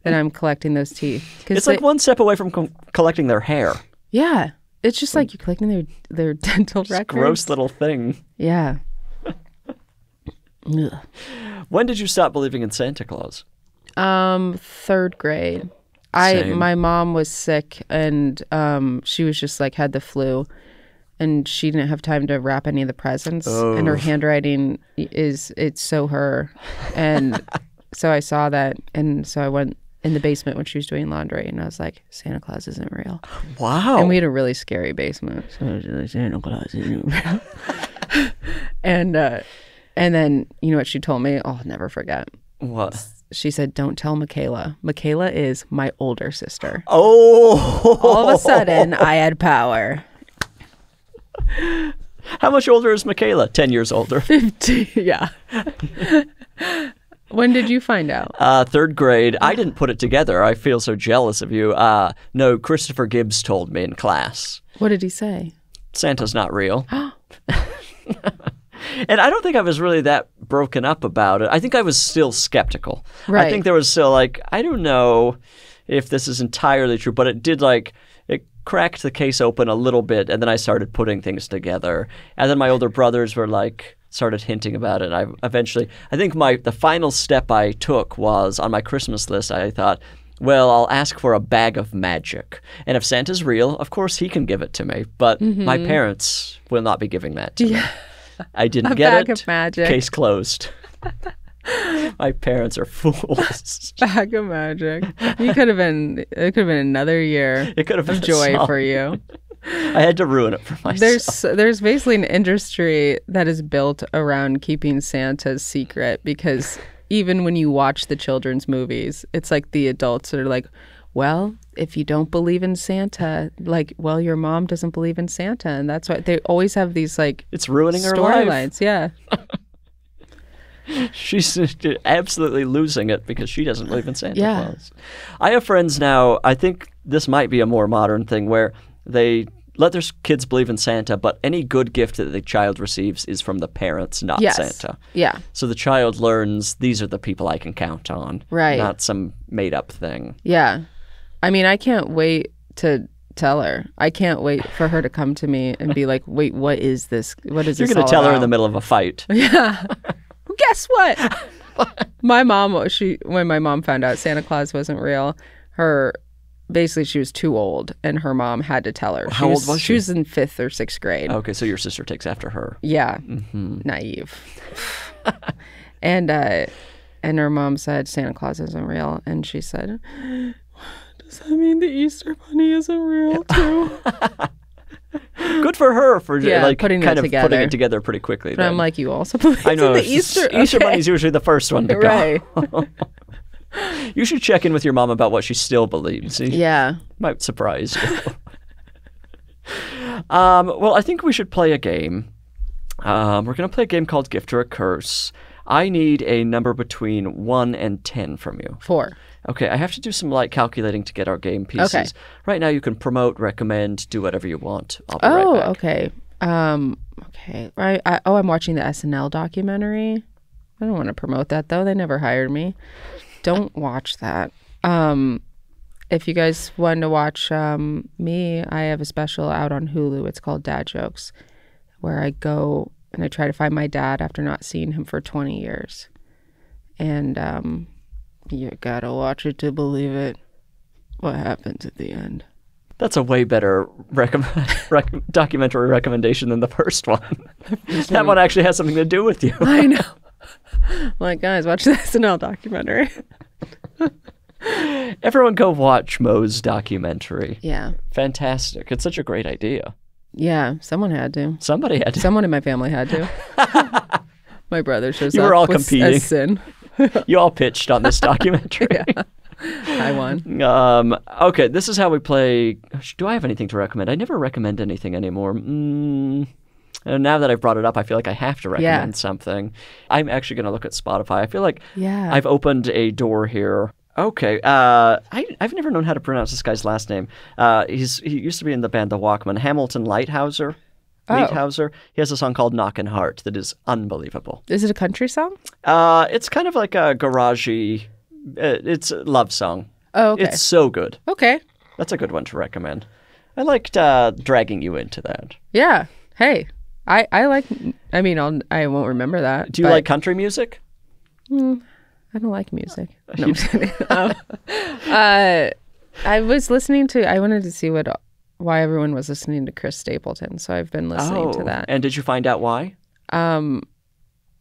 [SPEAKER 2] that I'm collecting those teeth.
[SPEAKER 1] It's like one step away from collecting their hair.
[SPEAKER 2] Yeah. It's just like you're collecting their dental records.
[SPEAKER 1] Gross little thing.
[SPEAKER 2] Yeah. Ugh.
[SPEAKER 1] When did you stop believing in Santa Claus?
[SPEAKER 2] 3rd grade.
[SPEAKER 1] Same.
[SPEAKER 2] My mom was sick and she was just like had the flu and she didn't have time to wrap any of the presents and her handwriting it's so her. And so I saw that and so I went in the basement when she was doing laundry and I was like, Santa Claus isn't real.
[SPEAKER 1] Wow.
[SPEAKER 2] And we had a really scary basement. So I was like, Santa Claus isn't real. And then you know what she told me? Oh, I'll never forget.
[SPEAKER 1] What?
[SPEAKER 2] She said, don't tell Michaela. Michaela is my older sister.
[SPEAKER 1] Oh.
[SPEAKER 2] All of a sudden, I had power.
[SPEAKER 1] How much older is Michaela? 10 years older.
[SPEAKER 2] 50, yeah. When did you find out?
[SPEAKER 1] 3rd grade. I didn't put it together. I feel so jealous of you. No, Christopher Gibbs told me in class.
[SPEAKER 2] What did he say?
[SPEAKER 1] Santa's not real. And I don't think I was really that broken up about it. I think I was still skeptical.
[SPEAKER 2] Right.
[SPEAKER 1] I think there was still like, I don't know if this is entirely true, but it did it cracked the case open a little bit, and then I started putting things together. And then my older brothers were started hinting about it. I think the final step I took was on my Christmas list, I thought, well, I'll ask for a bag of magic. And if Santa's real, of course he can give it to me. But my parents will not be giving that to me. I didn't get
[SPEAKER 2] bag
[SPEAKER 1] it.
[SPEAKER 2] of magic.
[SPEAKER 1] Case closed. My parents are fools.
[SPEAKER 2] Bag of magic. It could have been another year
[SPEAKER 1] It could have been
[SPEAKER 2] of joy
[SPEAKER 1] a
[SPEAKER 2] for you.
[SPEAKER 1] I had to ruin it for myself.
[SPEAKER 2] There's basically an industry that is built around keeping Santa's secret because even when you watch the children's movies, it's like the adults that are like, well, if you don't believe in Santa, well, your mom doesn't believe in Santa. And that's why they always have these
[SPEAKER 1] It's ruining her life.
[SPEAKER 2] storylines. Yeah.
[SPEAKER 1] She's absolutely losing it because she doesn't believe in Santa
[SPEAKER 2] Yeah.
[SPEAKER 1] Claus. I have friends now, I think this might be a more modern thing, where they let their kids believe in Santa, but any good gift that the child receives is from the parents, not
[SPEAKER 2] Yes.
[SPEAKER 1] Santa.
[SPEAKER 2] Yeah.
[SPEAKER 1] So the child learns these are the people I can count on,
[SPEAKER 2] Right.
[SPEAKER 1] not some made-up thing.
[SPEAKER 2] Yeah. I mean, I can't wait to tell her. I can't wait for her to come to me and be like, wait, what is this? What is
[SPEAKER 1] You're
[SPEAKER 2] this
[SPEAKER 1] going to
[SPEAKER 2] all
[SPEAKER 1] tell her in the
[SPEAKER 2] about?
[SPEAKER 1] middle of a fight.
[SPEAKER 2] Yeah. Guess what? My mom, when my mom found out Santa Claus wasn't real, basically she was too old and her mom had to tell her.
[SPEAKER 1] How old was
[SPEAKER 2] She
[SPEAKER 1] she?
[SPEAKER 2] was in 5th or 6th grade.
[SPEAKER 1] Okay, so your sister takes after her.
[SPEAKER 2] Yeah.
[SPEAKER 1] Mm-hmm.
[SPEAKER 2] Naive. And her mom said Santa Claus isn't real. And she said, does that mean the Easter Bunny isn't real too?
[SPEAKER 1] Good for her for
[SPEAKER 2] putting
[SPEAKER 1] kind
[SPEAKER 2] it
[SPEAKER 1] of
[SPEAKER 2] together.
[SPEAKER 1] putting it together pretty quickly.
[SPEAKER 2] But
[SPEAKER 1] then.
[SPEAKER 2] I'm like, you also believe
[SPEAKER 1] I know
[SPEAKER 2] in the Easter?
[SPEAKER 1] Easter
[SPEAKER 2] Okay.
[SPEAKER 1] Bunny's usually the first one to go.
[SPEAKER 2] Right.
[SPEAKER 1] You should check in with your mom about what she still believes.
[SPEAKER 2] Yeah.
[SPEAKER 1] Might surprise you. Well, I think we should play a game. We're going to play a game called Gift or a Curse. I need a number between 1 and 10 from you.
[SPEAKER 2] 4.
[SPEAKER 1] Okay, I have to do some light calculating to get our game pieces.
[SPEAKER 2] Okay.
[SPEAKER 1] Right now you can promote, recommend, do whatever you want. I'll be right back.
[SPEAKER 2] Okay. Okay. Right. I'm watching the SNL documentary. I don't want to promote that though. They never hired me. Don't watch that. If you guys want to watch me, I have a special out on Hulu. It's called Dad Jokes, where I go and I try to find my dad after not seeing him for 20 years. And you gotta watch it to believe it. What happens at the end?
[SPEAKER 1] That's a way better documentary recommendation than the first one. That one actually has something to do with you.
[SPEAKER 2] I know. Like, guys, watch the SNL documentary.
[SPEAKER 1] Everyone go watch Mo's documentary.
[SPEAKER 2] Yeah.
[SPEAKER 1] Fantastic. It's such a great idea.
[SPEAKER 2] Yeah, someone had to.
[SPEAKER 1] Somebody had to.
[SPEAKER 2] Someone in my family had to. My brother shows up.
[SPEAKER 1] You were all
[SPEAKER 2] with
[SPEAKER 1] competing.
[SPEAKER 2] a sin.
[SPEAKER 1] You all pitched on this documentary.
[SPEAKER 2] Yeah. I won.
[SPEAKER 1] Okay, this is how we play. Do I have anything to recommend? I never recommend anything anymore. And now that I've brought it up, I feel like I have to recommend something. I'm actually going to look at Spotify. I feel like I've opened a door here. Okay, I've never known how to pronounce this guy's last name. He used to be in the band The Walkmen. Hamilton Lighthouser. Lighthouser. He has a song called Knockin' Heart that is unbelievable.
[SPEAKER 2] Is it a country song?
[SPEAKER 1] It's kind of like a garagey. It's a love song.
[SPEAKER 2] Oh, okay.
[SPEAKER 1] It's so good.
[SPEAKER 2] Okay.
[SPEAKER 1] That's a good one to recommend. I liked dragging you into that.
[SPEAKER 2] Yeah. Hey, I like. I mean, I won't remember that.
[SPEAKER 1] Do you like country music?
[SPEAKER 2] I don't like music. No, I'm just kidding. I was listening to. I wanted to see why everyone was listening to Chris Stapleton, so I've been listening to that.
[SPEAKER 1] And did you find out why?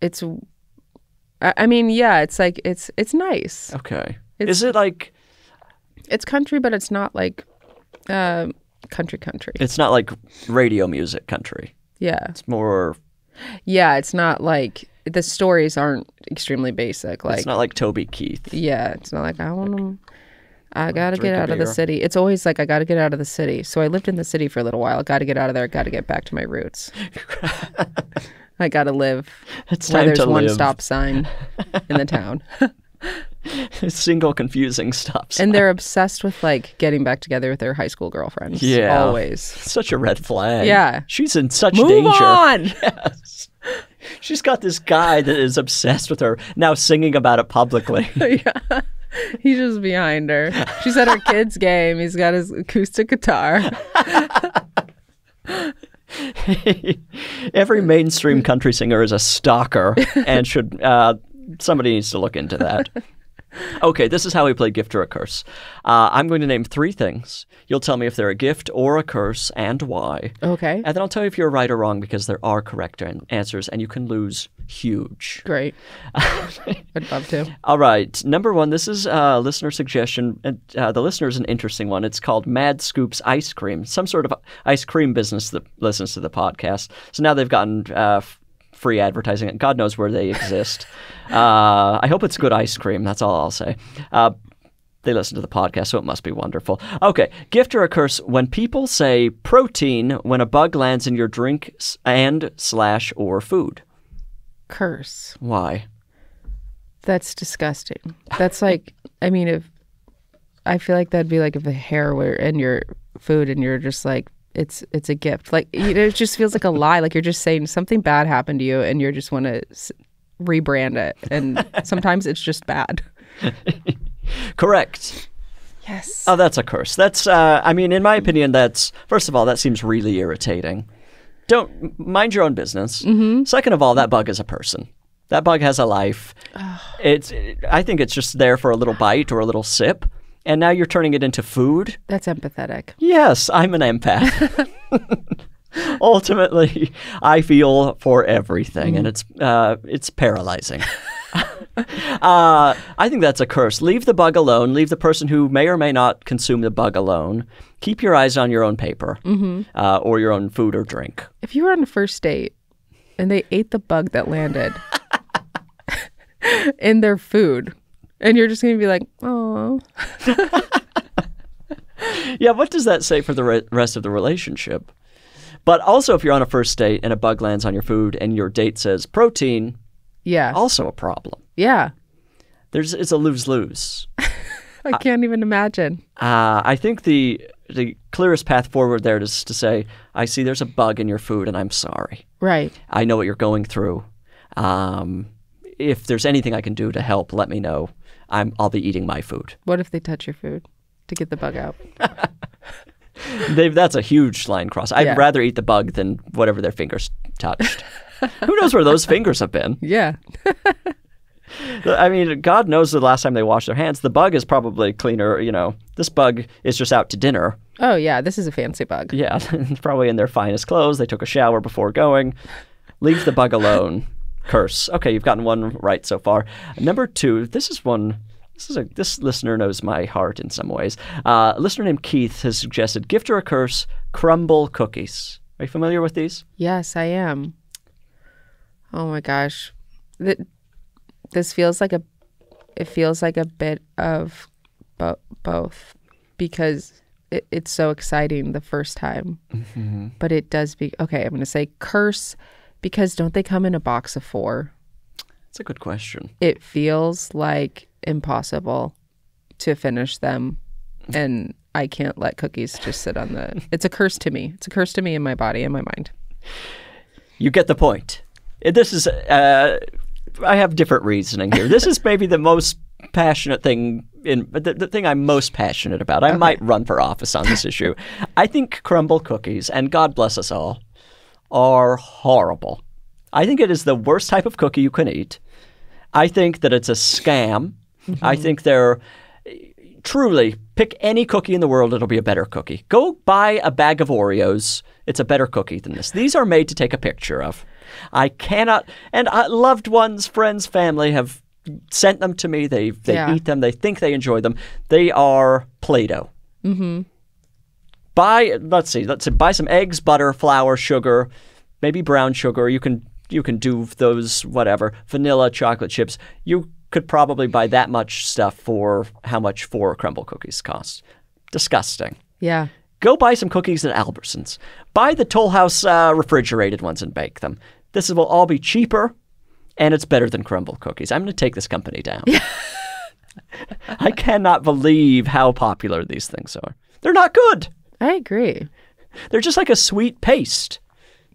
[SPEAKER 2] It's. I mean, yeah, it's like it's nice.
[SPEAKER 1] Okay. Is it like?
[SPEAKER 2] It's country, but it's not like country.
[SPEAKER 1] It's not like radio music country.
[SPEAKER 2] Yeah.
[SPEAKER 1] It's more.
[SPEAKER 2] Yeah, it's not like the stories aren't extremely basic. Like
[SPEAKER 1] it's not like Toby Keith.
[SPEAKER 2] Yeah, it's not like I gotta
[SPEAKER 1] Drink
[SPEAKER 2] get
[SPEAKER 1] a
[SPEAKER 2] out of the
[SPEAKER 1] beer.
[SPEAKER 2] city. It's always like I gotta get out of the city. So I lived in the city for a little while. Gotta get out of there. Gotta get back to my roots. I gotta live
[SPEAKER 1] It's
[SPEAKER 2] where
[SPEAKER 1] time
[SPEAKER 2] there's
[SPEAKER 1] to
[SPEAKER 2] one
[SPEAKER 1] live.
[SPEAKER 2] stop sign in the town.
[SPEAKER 1] Single confusing stops.
[SPEAKER 2] And they're obsessed with like getting back together with their high school girlfriends.
[SPEAKER 1] Yeah.
[SPEAKER 2] Always.
[SPEAKER 1] Such a red flag.
[SPEAKER 2] Yeah.
[SPEAKER 1] She's in such
[SPEAKER 2] Move
[SPEAKER 1] danger.
[SPEAKER 2] on.
[SPEAKER 1] Yes. She's got this guy that is obsessed with her, now singing about it publicly.
[SPEAKER 2] Yeah. He's just behind her. She's at her kid's game. He's got his acoustic guitar.
[SPEAKER 1] Every mainstream country singer is a stalker and should somebody needs to look into that. Okay, this is how we play Gift or a Curse. I'm going to name 3 things. You'll tell me if they're a gift or a curse and why.
[SPEAKER 2] Okay.
[SPEAKER 1] And then I'll tell you if you're right or wrong because there are correct answers and you can lose huge.
[SPEAKER 2] Great. I'd love to.
[SPEAKER 1] All right. Number 1, this is a listener suggestion. The listener is an interesting one. It's called Mad Scoops Ice Cream, some sort of ice cream business that listens to the podcast. So now they've gotten free advertising, and God knows where they exist. I hope it's good ice cream. That's all I'll say. They listen to the podcast, so it must be wonderful. Okay, gift or a curse. When people say protein when a bug lands in your drink and/or food.
[SPEAKER 2] Curse.
[SPEAKER 1] Why?
[SPEAKER 2] That's disgusting. That's like, I mean, if I feel like that'd be like if the hair were in your food and you're just like, it's a gift. Like, you know, it just feels like a lie. Like you're just saying something bad happened to you and you just want to rebrand it. And sometimes it's just bad.
[SPEAKER 1] Correct.
[SPEAKER 2] Yes.
[SPEAKER 1] Oh, that's a curse. That's, I mean, in my opinion, that's, first of all, that seems really irritating. Don't mind your own business. Mm-hmm. Second of all, that bug is a person. That bug has a life. I think it's just there for a little bite or a little sip. And now you're turning it into food.
[SPEAKER 2] That's empathetic.
[SPEAKER 1] Yes, I'm an empath. Ultimately, I feel for everything, and it's paralyzing. I think that's a curse. Leave the bug alone. Leave the person who may or may not consume the bug alone. Keep your eyes on your own paper or your own food or drink.
[SPEAKER 2] If you were on a first date and they ate the bug that landed in their food, and you're just going to be like, oh.
[SPEAKER 1] Yeah, what does that say for the rest of the relationship? But also, if you're on a first date and a bug lands on your food and your date says protein, also a problem.
[SPEAKER 2] Yeah.
[SPEAKER 1] It's a lose-lose.
[SPEAKER 2] I can't even imagine.
[SPEAKER 1] I think the clearest path forward there is to say, I see there's a bug in your food and I'm sorry.
[SPEAKER 2] Right.
[SPEAKER 1] I know what you're going through. If there's anything I can do to help, let me know. I'll be eating my food.
[SPEAKER 2] What if they touch your food to get the bug out?
[SPEAKER 1] That's a huge line cross. I'd rather eat the bug than whatever their fingers touched. Who knows where those fingers have been?
[SPEAKER 2] Yeah.
[SPEAKER 1] I mean, God knows the last time they washed their hands. The bug is probably cleaner. You know, this bug is just out to dinner.
[SPEAKER 2] Oh, yeah. This is a fancy bug.
[SPEAKER 1] Yeah. Probably in their finest clothes. They took a shower before going. Leave the bug alone. Curse. Okay, you've gotten one right so far. Number 2, this listener knows my heart in some ways. A listener named Keith has suggested gift or a curse, crumble cookies. Are you familiar with these?
[SPEAKER 2] Yes, I am. Oh my gosh. This feels like a bit of both because it's so exciting the first time. Mm-hmm. But it does be, okay, I'm going to say curse because don't they come in a box of 4?
[SPEAKER 1] That's a good question.
[SPEAKER 2] It feels like impossible to finish them, and I can't let cookies just sit on it's a curse to me. It's a curse to me in my body and my mind.
[SPEAKER 1] You get the point. This is, I have different reasoning here. This is maybe the most passionate thing, the thing I'm most passionate about. I might run for office on this issue. I think crumble cookies, and God bless us all, are horrible. I think it is the worst type of cookie you can eat. I think that it's a scam. Mm-hmm. I think they're truly, pick any cookie in the world, it'll be a better cookie. Go buy a bag of Oreos. It's a better cookie than this. These are made to take a picture of. I cannot, and loved ones, friends, family have sent them to me. They eat them. They think they enjoy them. They are Play-Doh. Mm-hmm. Let's see, buy some eggs, butter, flour, sugar, maybe brown sugar. You can do those, whatever, vanilla, chocolate chips. You could probably buy that much stuff for how much 4 crumble cookies cost. Disgusting.
[SPEAKER 2] Yeah.
[SPEAKER 1] Go buy some cookies at Albertsons. Buy the Toll House refrigerated ones and bake them. This will all be cheaper, and it's better than crumble cookies. I'm going to take this company down. I cannot believe how popular these things are. They're not good.
[SPEAKER 2] I agree.
[SPEAKER 1] They're just like a sweet paste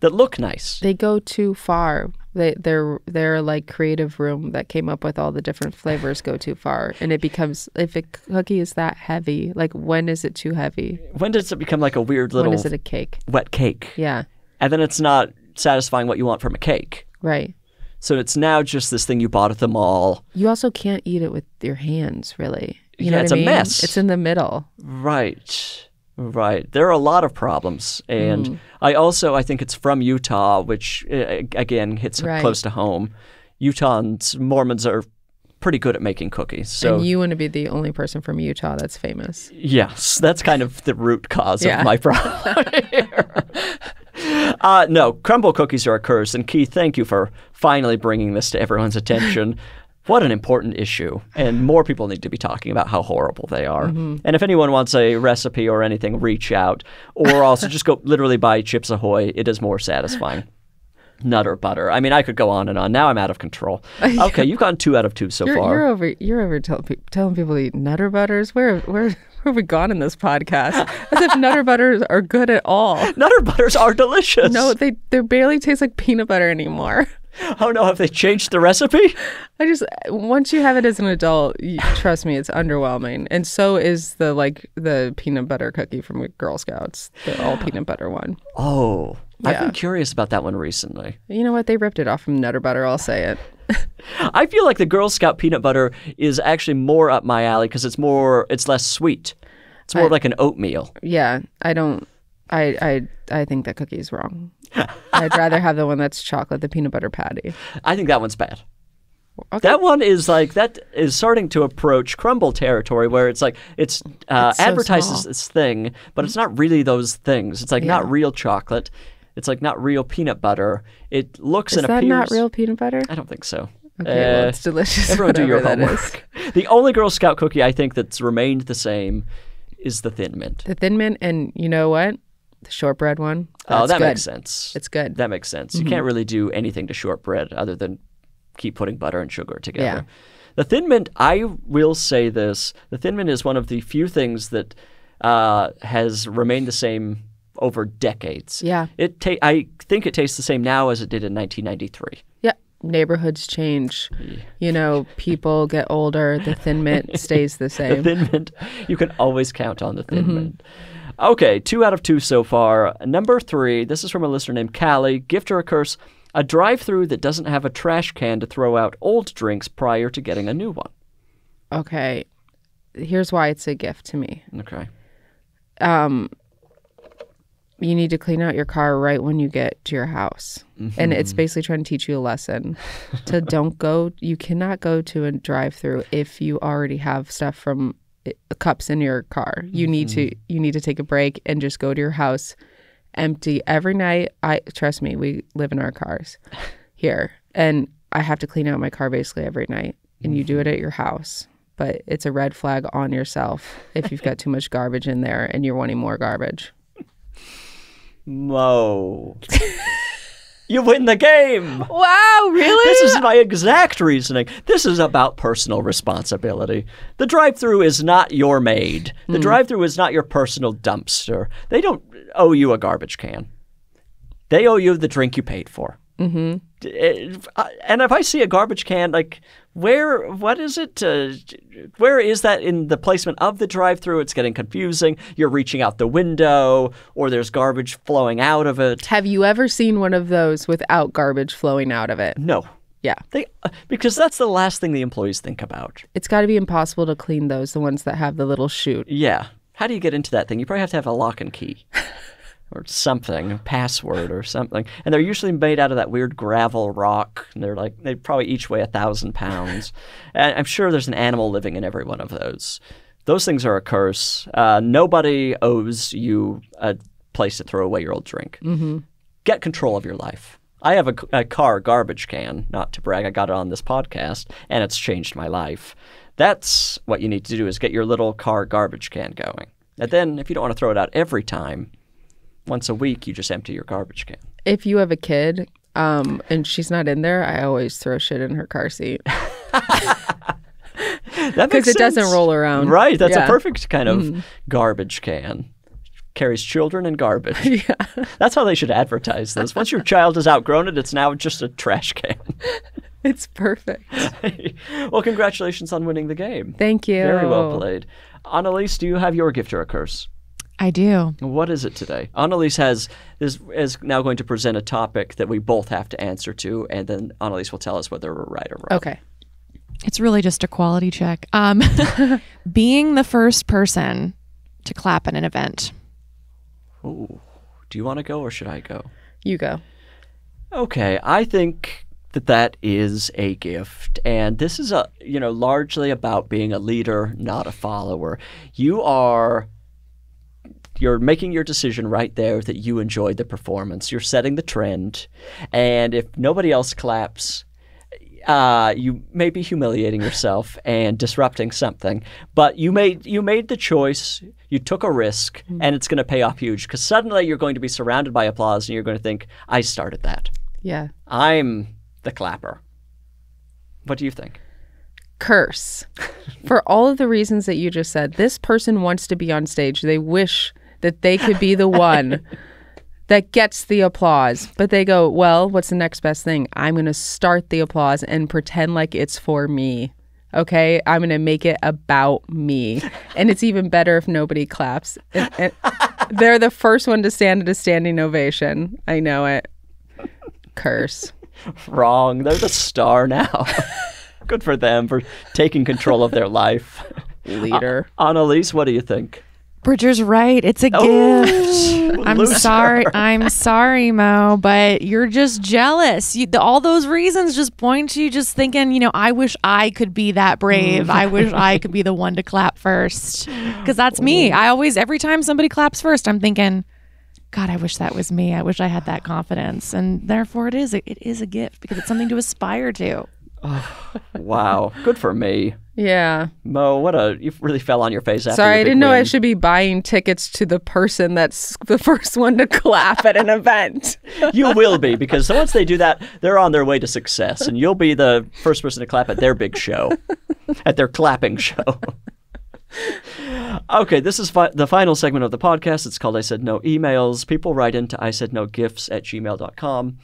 [SPEAKER 1] that look nice.
[SPEAKER 2] They go too far. They're like creative room that came up with all the different flavors go too far. And it becomes, if a cookie is that heavy, like when is it too heavy?
[SPEAKER 1] When does it become like a weird little...
[SPEAKER 2] When is it a cake?
[SPEAKER 1] Wet cake.
[SPEAKER 2] Yeah.
[SPEAKER 1] And then it's not satisfying what you want from a cake.
[SPEAKER 2] Right.
[SPEAKER 1] So it's now just this thing you bought at the mall.
[SPEAKER 2] You also can't eat it with your hands, really. You know what
[SPEAKER 1] it's
[SPEAKER 2] I mean?
[SPEAKER 1] A mess.
[SPEAKER 2] It's in the middle.
[SPEAKER 1] Right. There are a lot of problems. And I think it's from Utah, which, again, hits close to home. Utahns, Mormons are pretty good at making cookies. So,
[SPEAKER 2] and you want to be the only person from Utah that's famous.
[SPEAKER 1] Yes. That's kind of the root cause of my problem here. No, crumble cookies are a curse. And Keith, thank you for finally bringing this to everyone's attention. What an important issue. And more people need to be talking about how horrible they are. Mm-hmm. And if anyone wants a recipe or anything, reach out. Or also just go literally buy Chips Ahoy. It is more satisfying. Nutter butter. I mean, I could go on and on. Now I'm out of control. Okay, you've gotten 2 out of 2 so far.
[SPEAKER 2] You're over telling people to eat Nutter butters. Where have we gone in this podcast? As if Nutter butters are good at all.
[SPEAKER 1] Nutter butters are delicious.
[SPEAKER 2] No, they barely taste like peanut butter anymore.
[SPEAKER 1] Oh no, have they changed the recipe?
[SPEAKER 2] Once you have it as an adult, trust me, it's underwhelming. And so is the peanut butter cookie from Girl Scouts, the all peanut butter one.
[SPEAKER 1] Oh,
[SPEAKER 2] Yeah.
[SPEAKER 1] I've been curious about that one recently.
[SPEAKER 2] You know what? They ripped it off from Nutter butter. I'll say it.
[SPEAKER 1] I feel like the Girl Scout peanut butter is actually more up my alley because it's less sweet. It's more like an oatmeal.
[SPEAKER 2] Yeah, I think that cookie is wrong. I'd rather have the one that's chocolate, the peanut butter patty.
[SPEAKER 1] I think that one's bad.
[SPEAKER 2] Okay.
[SPEAKER 1] That one is that is starting to approach crumble territory where it's advertised as this thing, but it's not really those things. It's not real chocolate. It's not real peanut butter. It looks and appears.
[SPEAKER 2] Is that not real peanut butter?
[SPEAKER 1] I don't think so.
[SPEAKER 2] Okay, well, it's delicious.
[SPEAKER 1] Everyone do your
[SPEAKER 2] whatever that
[SPEAKER 1] homework. The only Girl Scout cookie I think that's remained the same is the Thin Mint.
[SPEAKER 2] The Thin Mint, and you know what? The shortbread one.
[SPEAKER 1] That makes sense.
[SPEAKER 2] It's good.
[SPEAKER 1] That makes sense. You can't really do anything to shortbread other than keep putting butter and sugar together.
[SPEAKER 2] Yeah.
[SPEAKER 1] The Thin Mint, I will say this, the Thin Mint is one of the few things that has remained the same over decades.
[SPEAKER 2] Yeah.
[SPEAKER 1] I think it tastes the same now as it did in 1993.
[SPEAKER 2] Yeah. Neighborhoods change. You know, people get older. The Thin Mint stays the same.
[SPEAKER 1] The Thin Mint, you can always count on the Thin Mint. Okay, 2 out of 2 so far. Number 3, this is from a listener named Callie. Gift or a curse, a drive-through that doesn't have a trash can to throw out old drinks prior to getting a new one.
[SPEAKER 2] Okay. Here's why it's a gift to me.
[SPEAKER 1] Okay.
[SPEAKER 2] You need to clean out your car right when you get to your house. And it's basically trying to teach you a lesson you cannot go to a drive-through if you already have stuff from cups in your car. You need to take a break and just go to your house empty every night. Trust me, we live in our cars here, and I have to clean out my car basically every night, and you do it at your house. But it's a red flag on yourself if you've got too much garbage in there and you're wanting more garbage.
[SPEAKER 1] Mo. You win the game.
[SPEAKER 2] Wow, really?
[SPEAKER 1] This is my exact reasoning. This is about personal responsibility. The drive-thru is not your maid. The drive-thru is not your personal dumpster. They don't owe you a garbage can. They owe you the drink you paid for. Mm-hmm. And if I see a garbage can, what is it? Where is that in the placement of the drive-thru? It's getting confusing. You're reaching out the window, or there's garbage flowing out of it.
[SPEAKER 2] Have you ever seen one of those without garbage flowing out of it?
[SPEAKER 1] No.
[SPEAKER 2] Yeah.
[SPEAKER 1] Because that's the last thing the employees think about.
[SPEAKER 2] It's got to be impossible to clean those, the ones that have the little chute.
[SPEAKER 1] Yeah. How do you get into that thing? You probably have to have a lock and key. Or something, a password or something. And they're usually made out of that weird gravel rock. And they probably each weigh 1,000 pounds. And I'm sure there's an animal living in every one of those. Those things are a curse. Nobody owes you a place to throw away your old drink. Mm-hmm. Get control of your life. I have a car garbage can, not to brag, I got it on this podcast, and it's changed my life. That's what you need to do, is get your little car garbage can going. And then if you don't want to throw it out every time, once a week, you just empty your garbage can.
[SPEAKER 2] If you have a kid and she's not in there, I always throw shit in her car seat. Because it doesn't roll around.
[SPEAKER 1] Right. That's a perfect kind of garbage can. Carries children and garbage.
[SPEAKER 2] Yeah.
[SPEAKER 1] That's how they should advertise this. Once your child has outgrown it, it's now just a trash can.
[SPEAKER 2] It's perfect.
[SPEAKER 1] Well, congratulations on winning the game.
[SPEAKER 2] Thank you.
[SPEAKER 1] Very well played. Annalise, do you have your gift or a curse?
[SPEAKER 3] I do.
[SPEAKER 1] What is it today? Annalise is now going to present a topic that we both have to answer to, and then Annalise will tell us whether we're right or wrong.
[SPEAKER 2] Okay.
[SPEAKER 3] It's really just a quality check. Being the first person to clap at an event.
[SPEAKER 1] Ooh. Do you want to go or should I go?
[SPEAKER 2] You go.
[SPEAKER 1] Okay. I think that is a gift, and this is largely about being a leader, not a follower. You're making your decision right there that you enjoyed the performance. You're setting the trend. And if nobody else claps, you may be humiliating yourself and disrupting something. But you made the choice. You took a risk, and it's going to pay off huge because suddenly you're going to be surrounded by applause and you're going to think, I started that.
[SPEAKER 2] Yeah.
[SPEAKER 1] I'm the clapper. What do you think?
[SPEAKER 2] Curse. For all of the reasons that you just said, this person wants to be on stage. They wish that they could be the one that gets the applause. But they go, well, what's the next best thing? I'm going to start the applause and pretend like it's for me. Okay? I'm going to make it about me. And it's even better if nobody claps. And they're the first one to stand at a standing ovation. I know it. Curse.
[SPEAKER 1] Wrong. They're the star now. Good for them for taking control of their life.
[SPEAKER 2] Leader.
[SPEAKER 1] Annalise, what do you think?
[SPEAKER 3] Bridger's right. It's a gift. I'm
[SPEAKER 1] Loser.
[SPEAKER 3] sorry. I'm sorry, Mo, but you're just jealous. All those reasons just point to you just thinking, you know, I wish I could be that brave. I wish I could be the one to clap first. Because that's me. Every time somebody claps first, I'm thinking, God, I wish that was me. I wish I had that confidence. And therefore it is a gift because it's something to aspire to.
[SPEAKER 1] Oh, wow. Good for me.
[SPEAKER 2] Yeah.
[SPEAKER 1] Mo, you really fell on your face after
[SPEAKER 2] Sorry,
[SPEAKER 1] your
[SPEAKER 2] I
[SPEAKER 1] big
[SPEAKER 2] didn't know
[SPEAKER 1] win.
[SPEAKER 2] I should be buying tickets to the person that's the first one to clap at an event.
[SPEAKER 1] You will be, because once they do that, they're on their way to success, and you'll be the first person to clap at their big show, at their clapping show. Okay, this is the final segment of the podcast. It's called I Said No Emails. People write into iSaidNoGifts@gmail.com.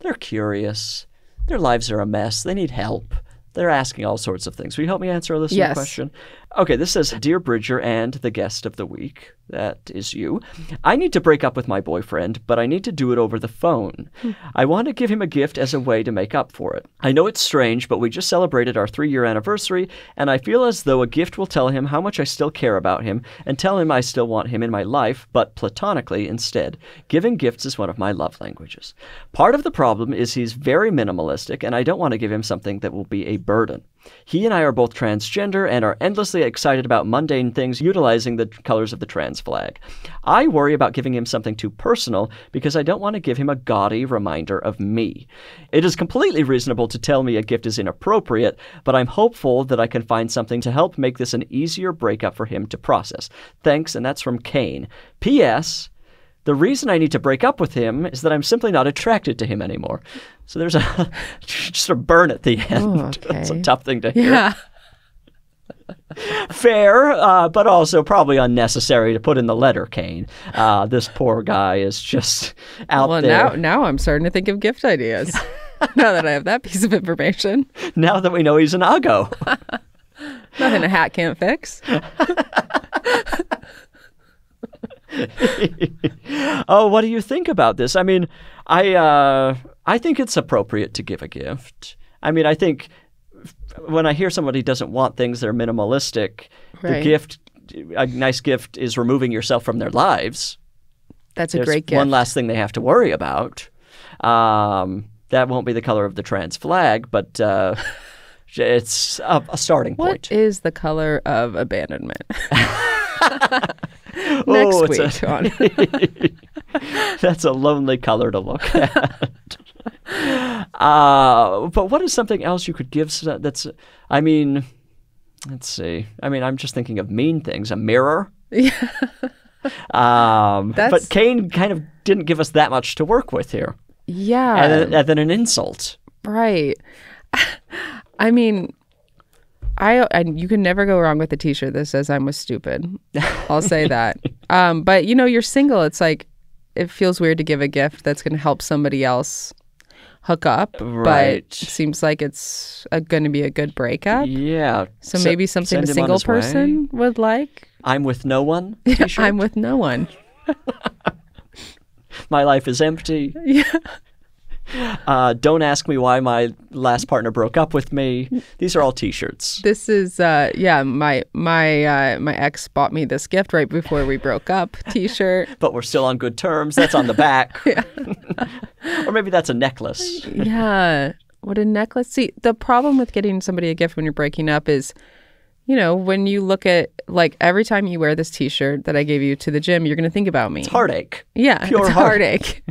[SPEAKER 1] They're curious. Their lives are a mess. They need help. They're asking all sorts of things. Will you help me answer a listener question? Okay, this says, Dear Bridger and the guest of the week, that is you, I need to break up with my boyfriend, but I need to do it over the phone. I want to give him a gift as a way to make up for it. I know it's strange, but we just celebrated our 3-year anniversary, and I feel as though a gift will tell him how much I still care about him and tell him I still want him in my life, but platonically instead. Giving gifts is one of my love languages. Part of the problem is he's very minimalistic, and I don't want to give him something that will be a burden. He and I are both transgender and are endlessly excited about mundane things utilizing the colors of the trans flag. I worry about giving him something too personal because I don't want to give him a gaudy reminder of me. It is completely reasonable to tell me a gift is inappropriate, but I'm hopeful that I can find something to help make this an easier breakup for him to process. Thanks, and that's from Kane. P.S. The reason I need to break up with him is that I'm simply not attracted to him anymore. So there's just a burn at the end.
[SPEAKER 2] Oh, okay.
[SPEAKER 1] That's a tough thing to hear.
[SPEAKER 2] Yeah.
[SPEAKER 1] Fair, but also probably unnecessary to put in the letter, Kane. This poor guy is just out there.
[SPEAKER 2] Well, now I'm starting to think of gift ideas. Now that I have that piece of information.
[SPEAKER 1] Now that we know he's an uggo.
[SPEAKER 2] Nothing a hat can't fix.
[SPEAKER 1] Oh, what do you think about this? I mean, I think it's appropriate to give a gift. I mean, I think when I hear somebody doesn't want things that are minimalistic,
[SPEAKER 2] Right.
[SPEAKER 1] a nice gift is removing yourself from their lives.
[SPEAKER 2] That's a
[SPEAKER 1] There's
[SPEAKER 2] great gift.
[SPEAKER 1] one last thing they have to worry about. That won't be the color of the trans flag, but it's a starting point.
[SPEAKER 2] What is the color of abandonment?
[SPEAKER 1] Oh,
[SPEAKER 2] Next week.
[SPEAKER 1] That's a lonely color to look at. But what is something else you could give that's, I mean, let's see. I mean, I'm just thinking of mean things. A mirror.
[SPEAKER 2] Yeah.
[SPEAKER 1] But Kane kind of didn't give us that much to work with here.
[SPEAKER 2] Yeah.
[SPEAKER 1] And then an insult.
[SPEAKER 2] Right. I mean, you can never go wrong with a t-shirt that says I'm stupid. I'll say that. But you're single. It's like, it feels weird to give a gift that's going to help somebody else hook up.
[SPEAKER 1] Right.
[SPEAKER 2] But it seems like it's going to be a good breakup.
[SPEAKER 1] Yeah.
[SPEAKER 2] So maybe something
[SPEAKER 1] send
[SPEAKER 2] a
[SPEAKER 1] him on
[SPEAKER 2] single
[SPEAKER 1] his way.
[SPEAKER 2] person would like.
[SPEAKER 1] I'm with no one t-shirt.
[SPEAKER 2] I'm with no one.
[SPEAKER 1] My life is empty.
[SPEAKER 2] Yeah.
[SPEAKER 1] Don't ask me why my last partner broke up with me. These are all t-shirts.
[SPEAKER 2] This is my ex bought me this gift right before we broke up t-shirt.
[SPEAKER 1] But we're still on good terms. That's on the back.
[SPEAKER 2] Yeah.
[SPEAKER 1] Or maybe that's a necklace.
[SPEAKER 2] Yeah. What a necklace. See, the problem with getting somebody a gift when you're breaking up is, when you look at, like, every time you wear this t-shirt that I gave you to the gym, you're going to think about me.
[SPEAKER 1] It's heartache.
[SPEAKER 2] Yeah.
[SPEAKER 1] Pure
[SPEAKER 2] it's heartache.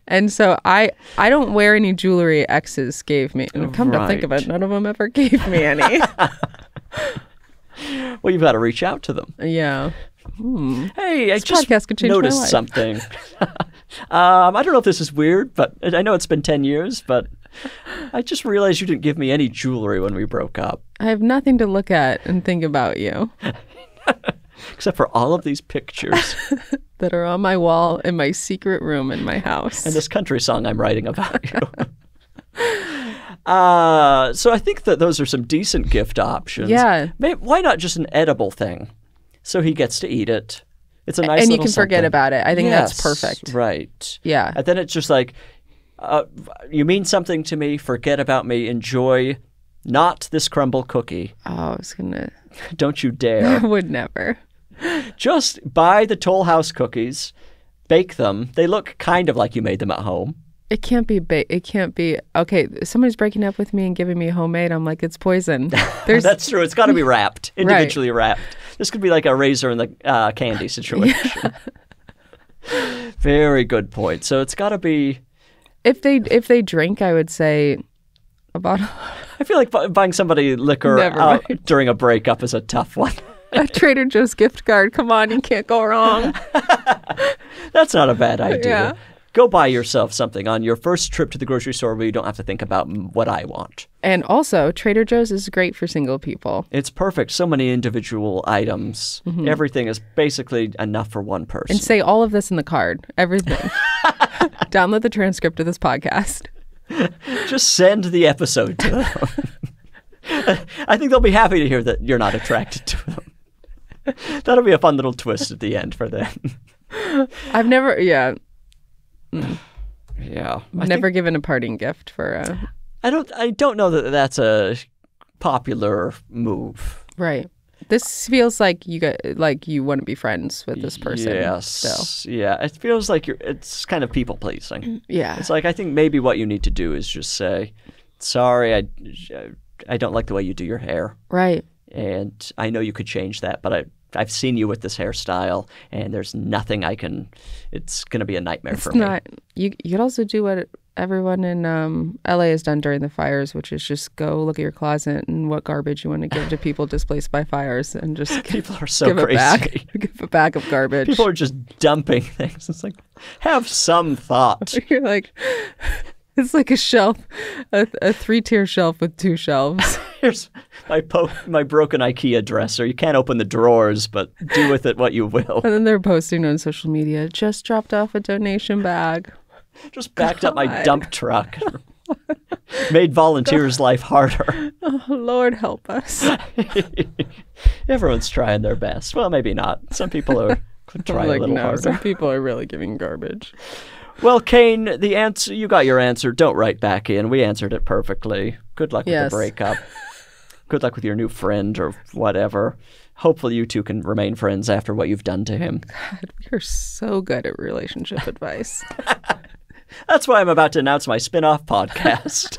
[SPEAKER 2] And so I don't wear any jewelry exes gave me. And come to think of it, none of them ever gave me any.
[SPEAKER 1] Well, you've got to reach out to them.
[SPEAKER 2] Yeah.
[SPEAKER 1] Hey, I
[SPEAKER 2] This
[SPEAKER 1] just
[SPEAKER 2] podcast could change my
[SPEAKER 1] noticed
[SPEAKER 2] life.
[SPEAKER 1] something. I don't know if this is weird, but I know it's been 10 years, but I just realized you didn't give me any jewelry when we broke up.
[SPEAKER 2] I have nothing to look at and think about you.
[SPEAKER 1] Except for all of these pictures.
[SPEAKER 2] That are on my wall in my secret room in my house.
[SPEAKER 1] And this country song I'm writing about you. So I think that those are some decent gift options.
[SPEAKER 2] Yeah.
[SPEAKER 1] Why not just an edible thing? So he gets to eat it. It's a nice
[SPEAKER 2] and
[SPEAKER 1] little
[SPEAKER 2] you can forget
[SPEAKER 1] something.
[SPEAKER 2] about it. I think that's perfect.
[SPEAKER 1] Right.
[SPEAKER 2] Yeah.
[SPEAKER 1] And then it's just like, you mean something to me, forget about me, enjoy not this crumble cookie.
[SPEAKER 2] Oh, I was going to.
[SPEAKER 1] Don't you
[SPEAKER 2] I
[SPEAKER 1] dare.
[SPEAKER 2] would never.
[SPEAKER 1] Just buy the Toll House cookies, bake them. They look kind of like you made them at home.
[SPEAKER 2] It can't be it can't be. Okay, somebody's breaking up with me and giving me homemade. I'm like, it's poison.
[SPEAKER 1] That's true. It's got to be wrapped, individually wrapped. This could be like a razor in the candy situation. Yeah. Very good point. So it's got to be.
[SPEAKER 2] If they drink, I would say a bottle.
[SPEAKER 1] I feel like buying somebody liquor during a breakup is a tough one.
[SPEAKER 2] A Trader Joe's gift card. Come on, you can't go wrong.
[SPEAKER 1] That's not a bad idea.
[SPEAKER 2] Yeah.
[SPEAKER 1] Go buy yourself something on your first trip to the grocery store where you don't have to think about what I want.
[SPEAKER 2] And also, Trader Joe's is great for single people.
[SPEAKER 1] It's perfect. So many individual items. Mm-hmm. Everything is basically enough for one person.
[SPEAKER 2] And say all of this in the card. Everything. Download the transcript of this podcast.
[SPEAKER 1] Just send the episode to them. I think they'll be happy to hear that you're not attracted to them. That'll be a fun little twist at the end for them.
[SPEAKER 2] I've never,
[SPEAKER 1] Yeah.
[SPEAKER 2] Never given a parting gift for a...
[SPEAKER 1] I don't know that that's a popular move.
[SPEAKER 2] Right. This feels like you want to be friends with this person.
[SPEAKER 1] Yes.
[SPEAKER 2] Still.
[SPEAKER 1] Yeah. It feels like it's kind of people pleasing.
[SPEAKER 2] Yeah.
[SPEAKER 1] It's like, I think maybe what you need to do is just say, sorry, I don't like the way you do your hair.
[SPEAKER 2] Right.
[SPEAKER 1] And I know you could change that, but I've seen you with this hairstyle, and there's nothing I can. It's going to be a nightmare for me.
[SPEAKER 2] You could also do what everyone in LA has done during the fires, which is just go look at your closet and what garbage you want to give to people displaced by fires, and just
[SPEAKER 1] people are so crazy.
[SPEAKER 2] Give a bag of garbage.
[SPEAKER 1] People are just dumping things. It's like, have some thought.
[SPEAKER 2] You're like. It's like a shelf, a 3-tier shelf with 2 shelves.
[SPEAKER 1] Here's my broken IKEA dresser. You can't open the drawers, but do with it what you will.
[SPEAKER 2] And then they're posting on social media, just dropped off a donation bag.
[SPEAKER 1] Just backed up my dump truck. Made volunteers' life harder.
[SPEAKER 2] Oh, Lord help us.
[SPEAKER 1] Everyone's trying their best. Well, maybe not. Some people are trying a little harder.
[SPEAKER 2] Some people are really giving garbage.
[SPEAKER 1] Well, Kane, you got your answer. Don't write back in. We answered it perfectly. Good luck with the breakup. Good luck with your new friend or whatever. Hopefully you two can remain friends after what you've done to him.
[SPEAKER 2] God, you're so good at relationship advice.
[SPEAKER 1] That's why I'm about to announce my spin-off podcast.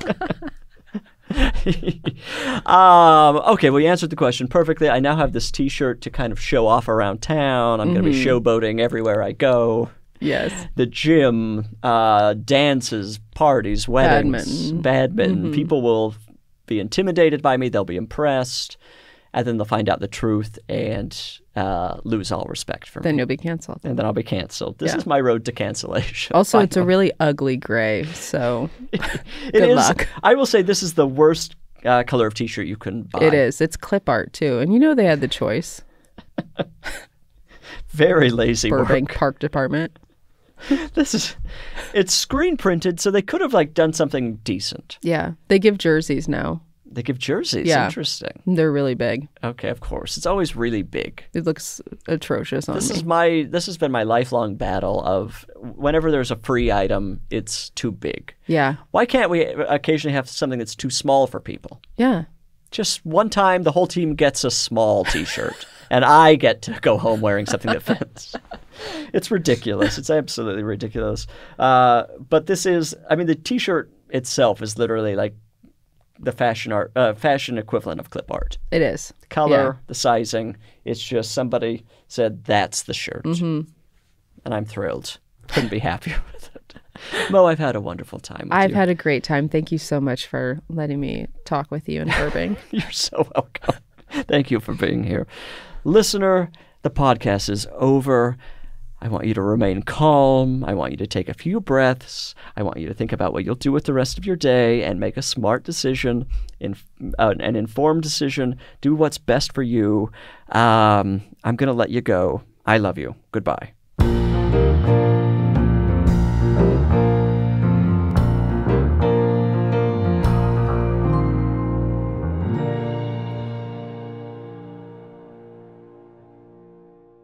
[SPEAKER 1] Okay, well, you answered the question perfectly. I now have this T-shirt to kind of show off around town. I'm going to be showboating everywhere I go.
[SPEAKER 2] Yes.
[SPEAKER 1] The gym, dances, parties, weddings, badminton. Mm-hmm. People will be intimidated by me. They'll be impressed. And then they'll find out the truth and lose all respect for me.
[SPEAKER 2] Then you'll be canceled.
[SPEAKER 1] And then I'll be canceled. This is my road to cancellation.
[SPEAKER 2] Also, it's a really ugly gray, so good luck.
[SPEAKER 1] I will say this is the worst color of T-shirt you can buy. It
[SPEAKER 2] is. It's clip art, too. And you know they had the choice.
[SPEAKER 1] Very lazy
[SPEAKER 2] Burbank
[SPEAKER 1] work.
[SPEAKER 2] Park Department.
[SPEAKER 1] It's screen printed, so they could have done something decent.
[SPEAKER 2] Yeah, they give jerseys now.
[SPEAKER 1] They give jerseys.
[SPEAKER 2] Yeah.
[SPEAKER 1] Interesting.
[SPEAKER 2] They're really big.
[SPEAKER 1] Okay, of course. It's always really big.
[SPEAKER 2] It looks atrocious on
[SPEAKER 1] me. This has been my lifelong battle of whenever there's a free item, it's too big.
[SPEAKER 2] Yeah.
[SPEAKER 1] Why can't we occasionally have something that's too small for people?
[SPEAKER 2] Yeah.
[SPEAKER 1] Just one time, the whole team gets a small T-shirt, and I get to go home wearing something that fits. It's ridiculous. It's absolutely ridiculous. But this is, the T-shirt itself is literally like the fashion equivalent of clip art.
[SPEAKER 2] It is.
[SPEAKER 1] The color, the sizing. It's just somebody said, that's the shirt. Mm-hmm. And I'm thrilled. Couldn't be happier with it. Mo, I've had a wonderful time with you.
[SPEAKER 2] I've had a great time. Thank you so much for letting me talk with you in Burbank.
[SPEAKER 1] You're so welcome. Thank you for being here. Listener, the podcast is over. I want you to remain calm. I want you to take a few breaths. I want you to think about what you'll do with the rest of your day and make a smart decision, an informed decision. Do what's best for you. I'm going to let you go. I love you. Goodbye.